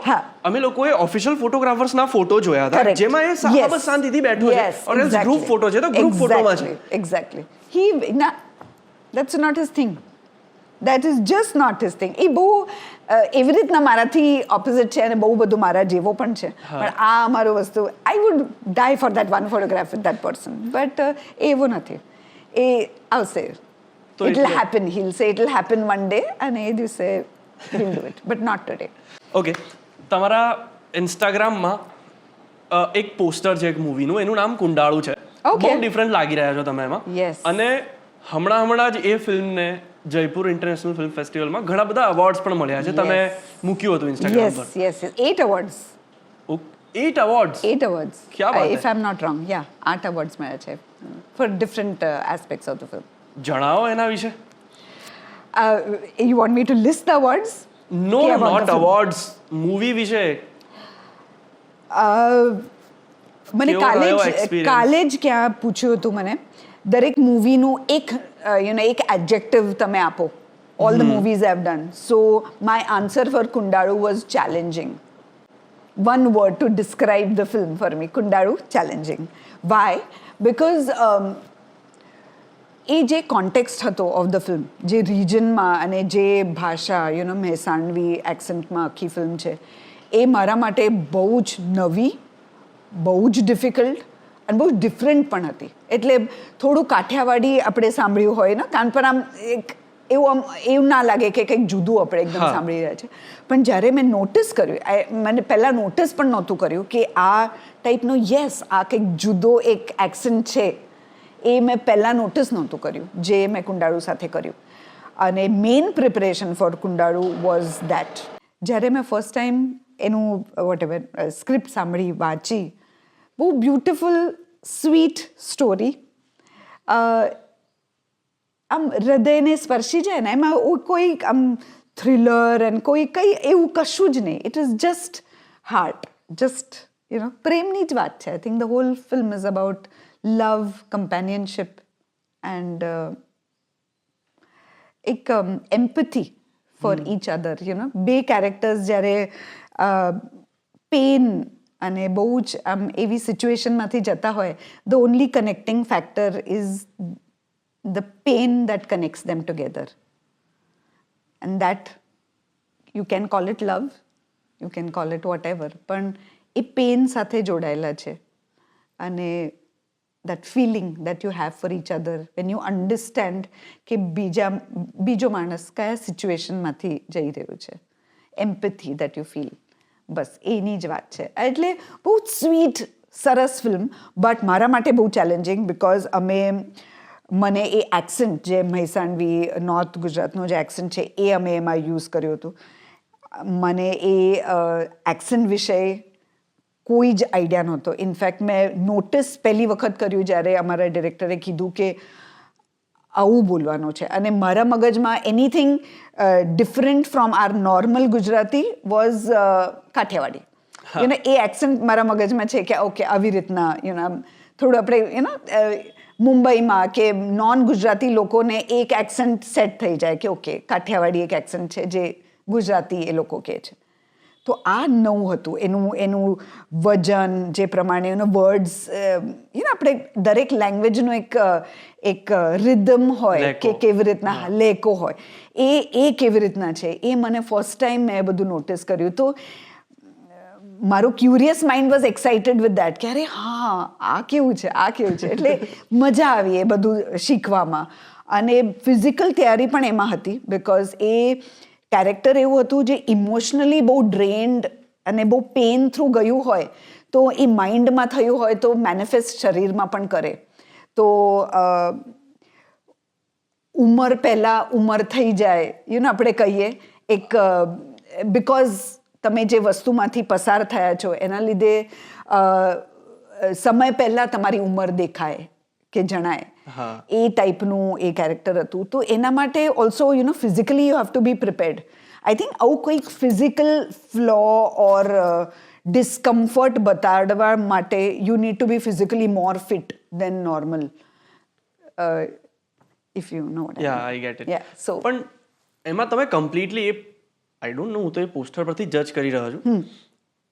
A: અમે લોકોએ ઓફિશિયલ ફોટોગ્રાફર્સના ફોટો જોયા હતા જેમાં એ સાવ શાંતિથી બેઠો છે ઓર એલ્સ ગ્રુપ ફોટો છે તો ગ્રુપ ફોટોમાં છે
B: exactly that's not his thing that is just not his thing એ બહુ એવી રીતના મારાથી ઓપોઝિટ છે અને બહુ બધું મારા જેવો પણ છે પણ આ અમારો વસ્તુ I would die for that one photograph with that person but એવું નથી એ આવશે it'll happen he'll say it'll happen one day અને એ દિવસે he'll do it but not today
A: okay તમારા ઇન્સ્ટાગ્રામમાં એક પોસ્ટર છે એક મૂવીનું એનું નામ કુંડાળું છે બહુ ડિફરન્ટ લાગી રહ્યા છો તમે એમાં
B: Yes.
A: અને હમણાં જ એ ફિલ્મને જયપુર ઇન્ટરનેશનલ ફિલ્મ ફેસ્ટિવલમાં ઘણા બધા અવોર્ડ્સ પણ મળ્યા છે. તમે મૂક્યું હતું ઇન્સ્ટાગ્રામ પર.
B: Yes 8 awards.
A: 8 અવોર્ડ્સ.
B: 8 awards.
A: क्या बात
B: If I'm not wrong, yeah, 8 awards મળ્યા છે for different aspects of the film.
A: જણાવો એના વિશે.
B: You want me to list the awards?
A: No
B: કે about
A: not
B: the film?
A: Awards, movie વિશે.
B: મને
A: કેવો રહ્યો experience?
B: કાલે જ ક્યાં પૂછ્યું હતું મને, દરેક મૂવીનું એક એક એડજેક્ટિવ તમે આપો. All the movies I have done. So my answer for Kundalu was challenging. One word to describe the film for me, Kundaru, challenging. Why? Because એ જે કોન્ટેક્સ્ટ હતો ઓફ ધ ફિલ્મ, જે રિજનમાં અને જે ભાષા મહેસાણવી એક્સેન્ટમાં આખી ફિલ્મ છે, એ મારા માટે બહુ જ નવી, બહુ જ ડિફિકલ્ટ અને બહુ ડિફરન્ટ પણ હતી. એટલે થોડું કાઠિયાવાડી આપણે સાંભળ્યું હોય ને કાન પર આમ એવું ના લાગે કે કંઈક જુદું આપણે એકદમ સાંભળી રહ્યા છે. પણ જ્યારે મેં નોટિસ કર્યું, મને પહેલાં નોટિસ પણ નહોતું કર્યું કે આ ટાઈપનો આ કંઈક જુદો એક એક્સેન્ટ છે, એ મેં પહેલાં નોટિસ નહોતું કર્યું જે મેં કુંડાળુ સાથે કર્યું. અને main preparation for Kundalu was that. જ્યારે મેં ફર્સ્ટ ટાઈમ એનું સ્ક્રિપ્ટ સાંભળી, વાંચી, બહુ બ્યુટિફુલ સ્વીટ સ્ટોરી, આમ હૃદયને સ્પર્શી જાય ને, એમાં કોઈ આમ થ્રિલર અને કંઈ એવું કશું જ નહીં. It is just heart, just પ્રેમની જ વાત છે. I think the whole film is about love, companionship and એક એમ્પથી ફોર ઈચ અધર. બે કેરેક્ટર્સ જ્યારે પેન અને બહુ જ આમ એવી સિચ્યુએશનમાંથી જતા હોય, the only connecting factor is the pain that connects them together. And that, you can call it love, you can call it whatever, પણ એ પેન સાથે જોડાયેલા છે. અને that feeling that you have for each other when you understand કે બીજો માણસ કયા સિચ્યુએશનમાંથી જઈ રહ્યો છે, empathy that you feel, બસ એની જ વાત છે. એટલે બહુ સ્વીટ સરસ ફિલ્મ, બટ મારા માટે બહુ ચેલેન્જિંગ બિકોઝ મને એ એક્સેન્ટ જે મહેસાણવી નોર્થ ગુજરાતનો જે એક્સેન્ટ છે એ અમે એમાં યુઝ કર્યું હતું. મને એ એક્સેન્ટ વિશે કોઈ જ આઈડિયા નહોતો. ઇનફેક્ટ મેં નોટિસ પહેલી વખત કર્યું જ્યારે અમારા ડિરેક્ટરે કીધું કે આવું બોલવાનું છે, અને મારા મગજમાં anything different from our normal Gujarati was Kathiawadi. એ એક્સેન્ટ મારા મગજમાં છે કે ઓકે આવી રીતના થોડું આપણે મુંબઈમાં કે નોન ગુજરાતી લોકોને એક એક્સેન્ટ સેટ થઈ જાય કે ઓકે કાઠિયાવાડી એક એક્સેન્ટ છે જે ગુજરાતી એ લોકો કહે છે. તો આ નવું હતું. એનું વજન જે પ્રમાણે એનો વર્ડ્સ, આપણે દરેક લેંગ્વેજનો એક રિધમ હોય કે કેવી રીતના લેકો હોય, એ કેવી રીતના છે, એ મને ફર્સ્ટ ટાઈમ મેં બધું નોટિસ કર્યું. તો મારું curious mind was excited with that કે અરે આ કેવું છે. એટલે મજા આવી એ બધું શીખવામાં. અને ફિઝિકલ તૈયારી પણ એમાં હતી બિકોઝ એ કેરેક્ટર એવું હતું જે ઇમોશનલી બહુ ડ્રેન્ડ અને બહુ પેન થ્રુ ગયું હોય, તો એ માઇન્ડમાં થયું હોય તો મેનિફેસ્ટ શરીરમાં પણ કરે. તો ઉંમર પહેલાં ઉંમર થઈ જાય, આપણે કહીએ એક બિકોઝ તમે જે વસ્તુમાંથી પસાર થયા છો એના લીધે સમય પહેલાં તમારી ઉંમર દેખાય કે જણાય, એ ટાઈપનું એ કેરેક્ટર હતું. તો એના માટે also physically you have to be prepared. I think આવું કંઈક ફિઝિકલ ફ્લો ઓર ડિસ્કમ્ફર્ટ બતાડવા માટે you need to be physically more fit than normal, if you know.
A: I get it. So પણ એમાં તમે કમ્પ્લીટલી આઈ ડોન્ટ નો, હું તો એ poster પરથી જજ કરી રહ્યો છું.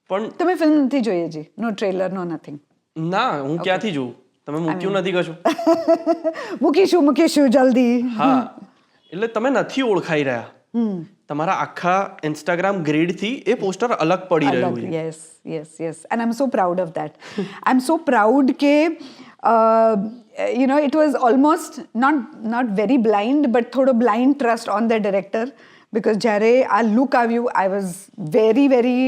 A: પણ
B: તમે ફિલ્મ નથી જોઈ હજી? નો ટ્રેલર, નો નથિંગ?
A: ના, હું ક્યાંથી જોઉં? તમે મૂક્યું નથી કશું?
B: મૂકીશું જલ્દી.
A: હા, એટલે તમે નથી ઓળખાઈ રહ્યા. તમારા આખા ઇન્સ્ટાગ્રામ ગ્રીડથી એ પોસ્ટર અલગ પડી રહ્યું છે.
B: Yes and I am so proud of that. I am so proud કે it was almost not very blind, but થોડો blind trust on the director. Because જ્યારે આ લુક આવ્યું, I was very very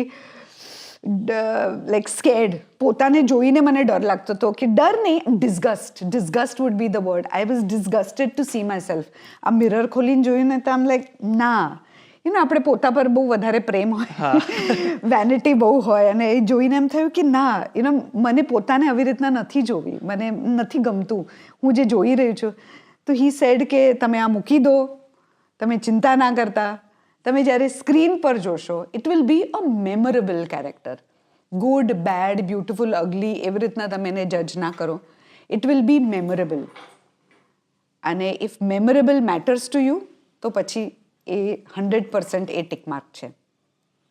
B: like scared. પોતાને જોઈને મને ડર લાગતો હતો કે ડર નહીં, disgust would be the word. I was disgusted to see myself. આ મિરર ખોલીને જોઈને તો આમ લાઈક ના, આપણે પોતા પર બહુ વધારે પ્રેમ હોય, વેનિટી બહુ હોય, અને એ જોઈને એમ થયું કે ના, મને પોતાને આવી રીતના નથી જોવી, મને નથી ગમતું હું જે જોઈ રહી છું. તો હી સેડ કે તમે આ મૂકી દો, તમે ચિંતા ના કરતા, તમે જ્યારે સ્ક્રીન પર જોશો it will be a memorable character. Good, bad, beautiful, ugly, એવી રીતના તમે એને જજ ના કરો. It will be memorable. અને if memorable matters to you, તો પછી એ 100% એ ટિક માર્ક છે.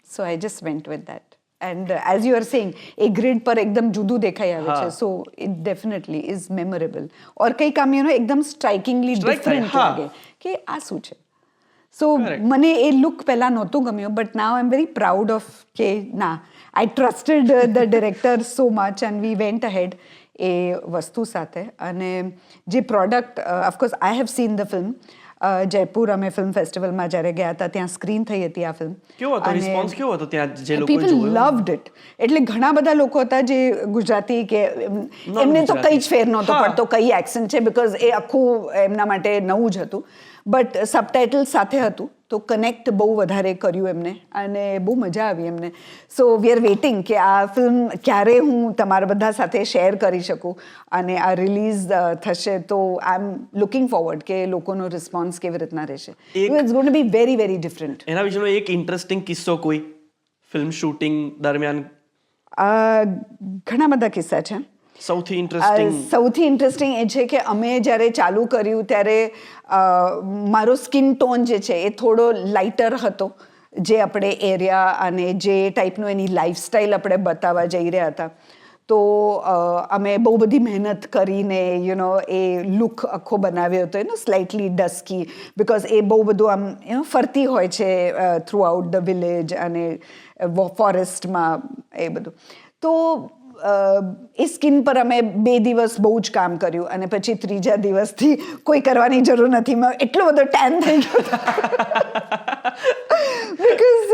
B: So I just went with that. And as you are saying, એ ગ્રીડ પર એકદમ જુદું દેખાઈ આવે છે. So it definitely is memorable. Or કંઈક આમ એકદમ સ્ટ્રાઇકિંગલી ડિફરન્ટ લાગે કે આ શું છે. સો મને એ લુક પહેલાં નહોતું ગમ્યું, but now I am very proud of કે ના, I trusted the director so much and we went ahead એ વસ્તુ સાથે. અને જે product, of course I have seen the film. Jaipur અમે ફિલ્મ ફેસ્ટિવલમાં જ્યારે ગયા હતા ત્યાં સ્ક્રીન થઈ હતી આ ફિલ્મ.
A: કેવો હતો રિસ્પોન્સ? કેવો હતો ત્યાં જે લોકો
B: પીપલ લવ્ડ ઇટ. એટલે ઘણા બધા લોકો હતા જે ગુજરાતી કે એમને તો કંઈ જ ફેર નહોતો પડતો કઈ એક્સન્ટ છે, બિકોઝ એ આખું એમના માટે નવું જ હતું. બટ સબટાઇટલ સાથે હતું તો કનેક્ટ બહુ વધારે કર્યું એમને, અને બહુ મજા આવી એમને. સો વી આર વેઇટિંગ કે આ ફિલ્મ ક્યારે હું તમારા બધા સાથે શેર કરી શકું, અને આ રિલીઝ થશે તો આઈ એમ લુકિંગ ફોરવર્ડ કે લોકોનો રિસ્પોન્સ કેવી રીતના રહેશે. It's going to be very very different.
A: એના વિશેનો એક ઇન્ટરેસ્ટિંગ કિસ્સો કોઈ ફિલ્મ શૂટિંગ દરમિયાન?
B: ઘણા બધા કિસ્સા છે.
A: સૌથી
B: ઇન્ટરેસ્ટિંગ એ છે કે અમે જ્યારે ચાલુ કર્યું ત્યારે મારો સ્કિન ટોન જે છે એ થોડો લાઇટર હતો, જે આપણે એરિયા અને જે ટાઈપનું એની લાઈફસ્ટાઈલ આપણે બતાવવા જઈ રહ્યા હતા. તો અમે બહુ બધી મહેનત કરીને એ લુક આખો બનાવ્યો હતો, સ્લાઇટલી ડસ્કી, બિકોઝ એ બહુ બધું આમ ફરતી હોય છે થ્રુ આઉટ ધ વિલેજ અને ફોરેસ્ટમાં એ બધું. તો એ સ્કિન પર અમે 2 દિવસ બહુ જ કામ કર્યું, અને પછી 3જા દિવસથી કોઈ કરવાની જરૂર નથી, મેં એટલો બધો ટેન થઈ ગયો. બિકોઝ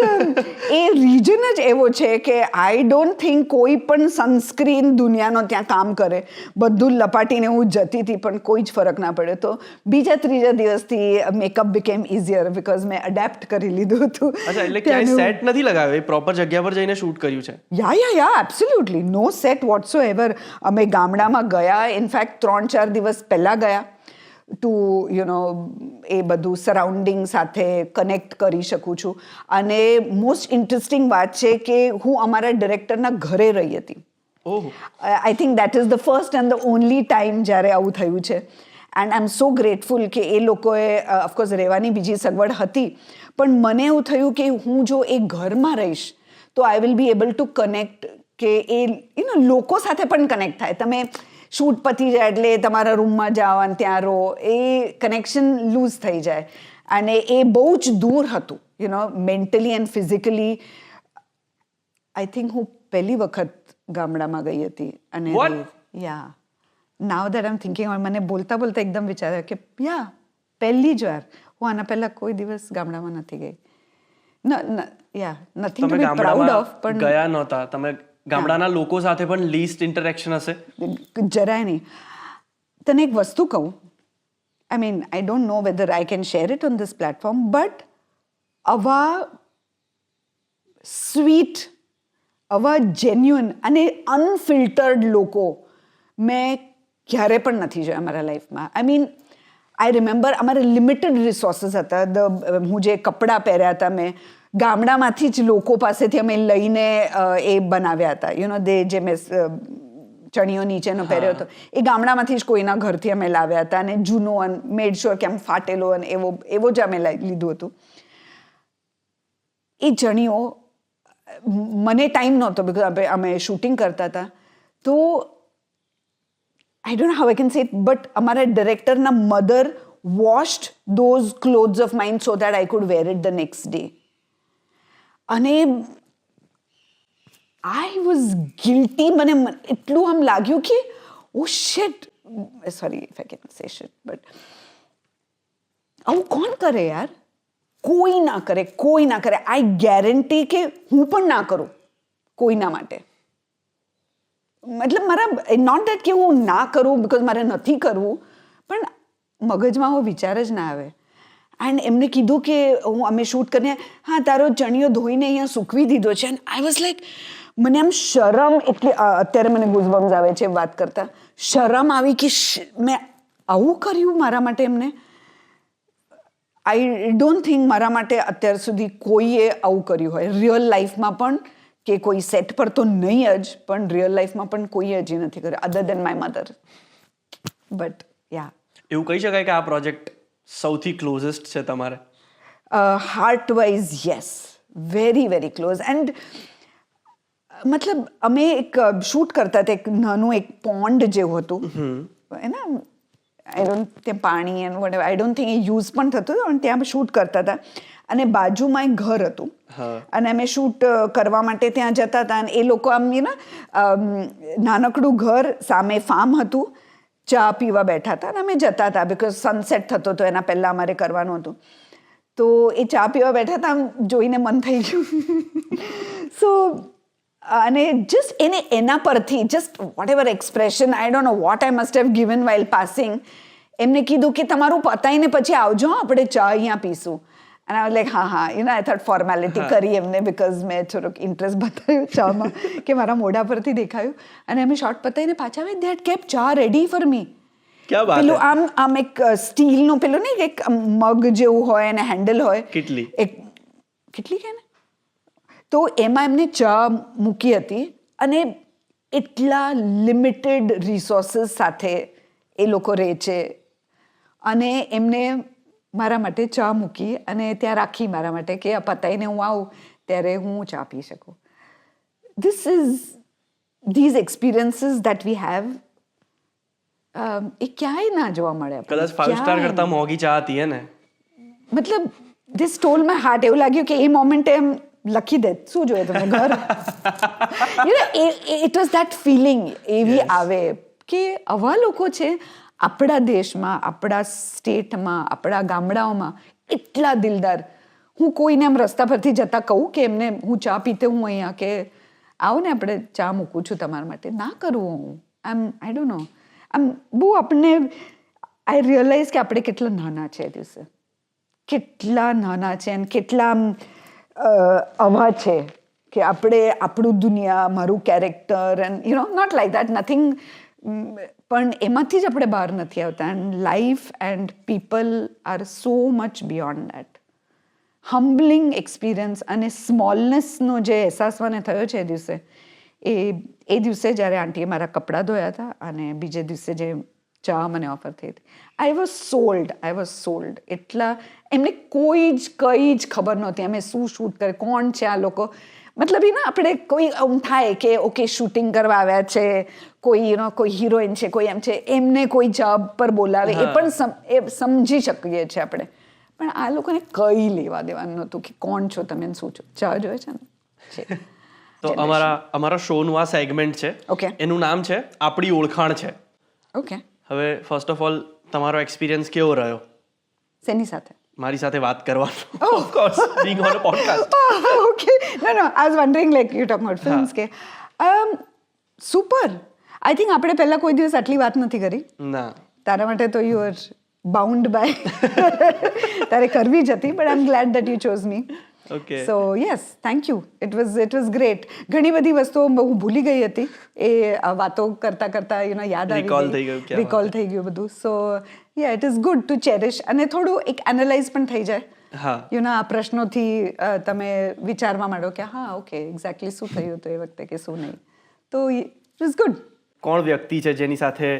B: એ રીજન જ એવો છે કે આઈ ડોન્ટ થિંક કોઈ પણ સનસ્ક્રીન દુનિયાનો ત્યાં કામ કરે. બધું લપાટીને હું જતી હતી પણ કોઈ જ ફરક ના પડ્યો. તો 2-3જા દિવસથી મેકઅપ બીકેમ ઇઝીયર, બિકોઝ મેં એડેપ્ટ કરી લીધું હતું.
A: એટલે ક્યાંય સેટ નથી લગાવ્યો, એ પ્રોપર જગ્યા પર જઈને શૂટ કર્યું છે?
B: યા એબ્સોલ્યુટલી નો સેટ વોટસોએવર. અમે ગામડામાં ગયા, ઇનફેક્ટ 3-4 દિવસ પહેલાં ગયા ટુ એ બધું સરાઉન્ડિંગ સાથે કનેક્ટ કરી શકું છું. અને મોસ્ટ ઇન્ટરેસ્ટિંગ વાત છે કે હું અમારા ડિરેક્ટરના ઘરે રહી હતી. I think that is the first and the only time જ્યારે આવું થયું છે. And I am so grateful કે એ લોકોએ, ઓફકોર્સ રહેવાની બીજી સગવડ હતી, પણ મને એવું થયું કે હું જો એ ઘરમાં રહીશ તો આઈ will be able two connect, કે એ લોકો સાથે પણ કનેક્ટ થાય. તમે શૂટ પતી જાય એટલે તમારા રૂમમાં જાઓ અને ત્યાં રહો, એ કનેક્શન લૂઝ થઈ જાય. અને એ બહુ જ દૂર હતું mentally and physically. I think હું પહેલી વખત ગામડામાં ગઈ હતી. અને યા નાવ દેટ આઈ એમ થિંકિંગ, મને બોલતા બોલતા એકદમ વિચાર્યા કે પહેલી જ વાર. હું આના પહેલાં કોઈ દિવસ ગામડામાં નથી ગઈ. Nothing to be proud of, પણ
A: ગયા નહોતા તમે. ગામડાના લોકો સાથે પણ લીસ્ટ ઇન્ટરેક્શન હશે?
B: જરાય નહીં. તને એક વસ્તુ કહું, I mean I don't know whether I can share it on this platform, but આવા સ્વીટ, આવા જેન્યુઅન અને અનફિલ્ટર્ડ લોકો મેં ક્યારે પણ નથી જોયા મારા લાઈફમાં. આઈ મીન આઈ રિમેમ્બર અમારે લિમિટેડ રિસોર્સિસ હતા. હું જે કપડાં પહેર્યા હતા મેં ગામડામાંથી જ લોકો પાસેથી અમે લઈને એ બનાવ્યા હતા. જે મેં ચણિયો નીચેનો પહેર્યો હતો એ ગામડામાંથી જ કોઈના ઘરથી અમે લાવ્યા હતા, અને જૂનો અને મેડ શ્યોર કે આમ ફાટેલો અને એવો જ અમે લીધું હતું. એ ચણિયો મને ટાઈમ નહોતો, બિકોઝ અમે શૂટિંગ કરતા હતા. તો I don't know how I can say it, but અમારા ડિરેક્ટરના mother washed those clothes of mine so that I could wear it the next day. અને આઈ વોઝ ગિલ્ટી. મને એટલું આમ લાગ્યું કે oh shit, sorry if I can say shit, but આવું કોણ કરે યાર? કોઈ ના કરે. આઈ ગેરંટી કે હું પણ ના કરું કોઈના માટે. મતલબ મારા નોટ દેટ કે હું ના કરું બિકોઝ મારે નથી કરવું, પણ મગજમાં એવો વિચાર જ ના આવે. એન્ડ એમને કીધું કે અમે શૂટ કરીને, હા તારો ચણિયો ધોઈને અહીંયા સૂકવી દીધો છે. એન્ડ આઈ વોઝ લાઈક, મને આમ શરમ એટલી, અત્યારે મને ગુઝબમ્સ આવે છે વાત કરતા, શરમ આવી કે મેં આવું કર્યું મારા માટે. એમને આઈ ડોન્ટ થિંક મારા માટે અત્યાર સુધી કોઈએ આવું કર્યું હોય રિયલ લાઈફમાં પણ, કે કોઈ સેટ પર તો નહીં જ, પણ રિયલ લાઈફમાં પણ કોઈએ હજી નથી કર્યું અધર દેન માય મધર. બટ યા,
A: એવું કહી શકાય કે આ પ્રોજેક્ટ સૌથી ક્લોઝેસ્ટ છે તમારે?
B: Heart wise yes, very very close. And મતલબ અમે એક શૂટ કરતા હતા, એક નાનું એક પોન્ડ જેવું હતું એના, આઈ ડોન્ટ, ત્યાં પાણી and what, I don't think A use પણ થતું હતું, અને ત્યાં શૂટ કરતા હતા. અને બાજુમાં એક ઘર હતું, અને અમે શૂટ કરવા માટે ત્યાં જતા હતા. અને એ લોકો આમ નાનકડું ઘર, સામે ફાર્મ હતું, ચા પીવા બેઠા હતા, અને અમે જતા હતા બિકોઝ સનસેટ થતો હતો, એના પહેલાં અમારે કરવાનું હતું. તો એ ચા પીવા બેઠા હતા, આમ જોઈને મન થઈ ગયું. સો અને જસ્ટ એના પરથી just whatever expression, I don't know what I must have given while passing, એમને કીધું કે તમારું પતાઈને પછી આવજો, આપણે ચા અહીંયા પીશું. અને આઈ વોઝ લાઈક હા હા, આઈ થોટ ફોર્મેલિટી કરી એમને, બિકોઝ મેં થોડોક ઇન્ટરેસ્ટ બતાવ્યો ચામાં, કે મારા મોઢા પરથી દેખાયું. અને અમે શોર્ટ પતાવીને પાછા આવે, દેટ કેપ ચા રેડી ફોર મી. પેલું આમ એક સ્ટીલનું પેલું નહીં, એક મગ જેવું હોય અને હેન્ડલ હોય,
A: કેટલી
B: કે ને, તો એમાં એમને ચા મૂકી હતી. અને એટલા લિમિટેડ રિસોર્સિસ સાથે એ લોકો રહે છે, અને એમને મારા માટે ચા મૂકી અને ત્યાં રાખી મારા માટે, કે આ પતાઈને હું આવું ત્યારે હું ચા પી શકું. these experiences that we have, એ ક્યાંય ના જોવા મળે.
A: કદાચ 5 સ્ટાર કરતા મોંઘી ચા હતી હે ને?
B: મતલબ this stole my heart. એવું લાગ્યું કે એ મોમેન્ટે એમ લખી દે, શું જોઈએ તમે ઘર. it was that feeling એવી આવે કે આવા લોકો છે આપણા દેશમાં, આપણા સ્ટેટમાં, આપણા ગામડાઓમાં, એટલા દિલદાર. હું કોઈને આમ રસ્તા પરથી જતા કહું કે એમને હું ચા પીતે હું અહીંયા, કે આવો ને આપણે ચા મૂકું છું તમારા માટે, ના કરવું હું. આઈ ડોન્ટ નો, આમ બહુ આપણને આઈ રિયલાઇઝ કે આપણે કેટલા નાના છે એ દિવસે, કેટલા નાના છે, અને કેટલા આવા છે કે આપણે આપણું દુનિયા, મારું character, and not like that, nothing, પણ એમાંથી જ આપણે બહાર નથી આવતા. And life and people are so much beyond that. Humbling experience અને સ્મોલનેસનો જે અહેસાસ મને થયો છે એ દિવસે, એ દિવસે જ્યારે આંટીએ મારા કપડાં ધોયા હતા, અને બીજે દિવસે જે ચા મને ઓફર થઈ હતી, આઈ વોઝ સોલ્ડ. એટલા એમને કોઈ જ કંઈ જ ખબર નહોતી અમે શું શૂટ કરે, કોણ છે આ લોકો. મતલબ આપણે કોઈ આમ થાય કે ઓકે શૂટિંગ કરવા આવ્યા છે, કોઈ હિરોઈન છે, કોઈ એમ છે, એમને કોઈ જોબ પર બોલાવે એ પણ સમજી શકીએ છીએ આપણે. પણ આ લોકોને કંઈ લેવા દેવાનું નહોતું કે કોણ છો તમે, શું છો. ચા જોઈએ છે ને.
A: તો અમારા શોનું આ સેગમેન્ટ છે,
B: ઓકે,
A: એનું નામ છે આપણી ઓળખાણ છે.
B: ઓકે, હવે
A: ફર્સ્ટ ઓફ ઓલ તમારો એક્સપિરિયન્સ કેવો રહ્યો?
B: શેની સાથે?
A: મારી સાથે વાત કરવાનો. Of course, being on a podcast.
B: Okay. No, I was wondering, like, you talking about films, કે super. I think આપણે પહેલા કોઈ દિવસ આટલી વાત નથી કરી.
A: ના.
B: તારા માટે તો you are bound by. તારે કરવી જ હતી, but I'm glad that you chose me.
A: Okay.
B: So yes, thank you. It was great. ઘણી બધી વસ્તુઓ હું ભૂલી ગઈ હતી, એ વાતો કરતા કરતા યાદ આવી ગઈ, રિકોલ થઈ ગયું બધું. So yeah, it is good to cherish. અને થોડું એક એનાલાઇઝ પણ થઈ જાય. આ પ્રશ્નોથી તમે વિચારવા માંડો કે હા ઓકે એક્ઝેક્ટલી શું થયું હતું એ વખતે, કે શું નહીં. તો ઇટ ઇઝ ગુડ.
A: કોણ વ્યક્તિ છે જેની સાથે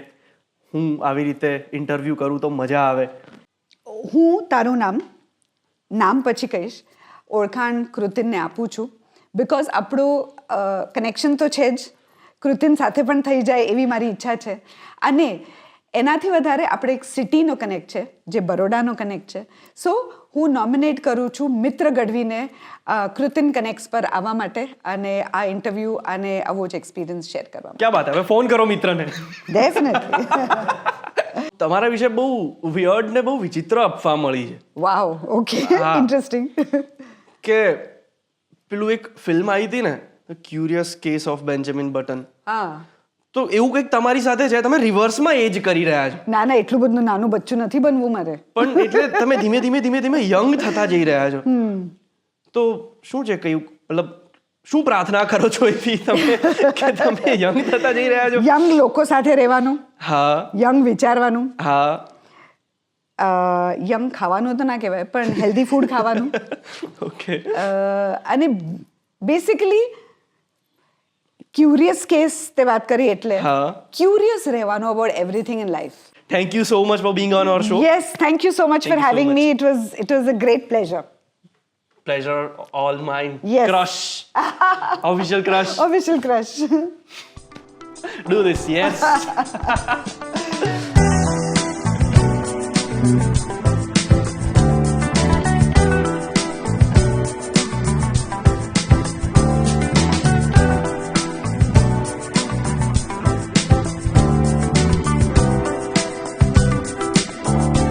A: હું આવી રીતે ઇન્ટરવ્યૂ કરું તો મજા આવે?
B: હું તારું નામ પછી કહીશ, ઓળખાણ કૃતિનને આપું છું, બિકોઝ આપણું કનેક્શન તો છે જ, કૃતિન સાથે પણ થઈ જાય એવી મારી ઈચ્છા છે. અને એનાથી વધારે આપણે એક સિટીનો કનેક્ટ છે, જે બરોડાનો કનેક્ટ છે. સો હું નોમિનેટ કરું છું મિત્ર ગઢવીને કૃતિન કનેક્ટ્સ પર આવવા માટે, અને આ ઇન્ટરવ્યૂ અને આવો જ એક્સપિરિયન્સ શેર કરવા.
A: ક્યાં વાત, હવે ફોન કરો મિત્રને.
B: ડેફિનેટલી.
A: તમારા વિશે બહુ વિયર્ડ ને બહુ વિચિત્ર અફવા મળી છે.
B: વાવ, ઓકે, ઇન્ટરેસ્ટિંગ.
A: કે પેલું એક ફિલ્મ આવી હતી ને, curious case of Benjamin button.
B: હા
A: તો એવું કંઈક તમારી સાથે છે, તમે રિવર્સમાં એજ કરી રહ્યા છો.
B: ના ના એટલું બધું નાનું બચ્ચું નથી બનવું મારે.
A: પણ એટલે તમે ધીમે ધીમે યંગ થતા જઈ રહ્યા છો. તો શું છે કયું, મતલબ શું પ્રાર્થના કરો છો એવી તમે કે તમે યંગ થતા જઈ રહ્યા છો?
B: યંગ લોકો સાથે રહેવાનું,
A: હા
B: યંગ વિચારવાનું,
A: હા.
B: યંગ ખાવાનું તો ના કહેવાય પણ હેલ્ધી ફૂડ ખાવાનું,
A: ઓકે.
B: અને બેસિકલી ક્યુરિયસ કેસ તે વાત કરી એટલે
A: હા.
B: ક્યુરિયસ રહેવાનું about everything in life.
A: Thank you so much for being on our show.
B: Yes, thank you so much
A: Thank
B: for
A: you so
B: having
A: much.
B: Me. It was a great pleasure.
A: Pleasure all mine.
B: Yes.
A: Crush. Official crush.
B: Official crush.
A: Do this, yes.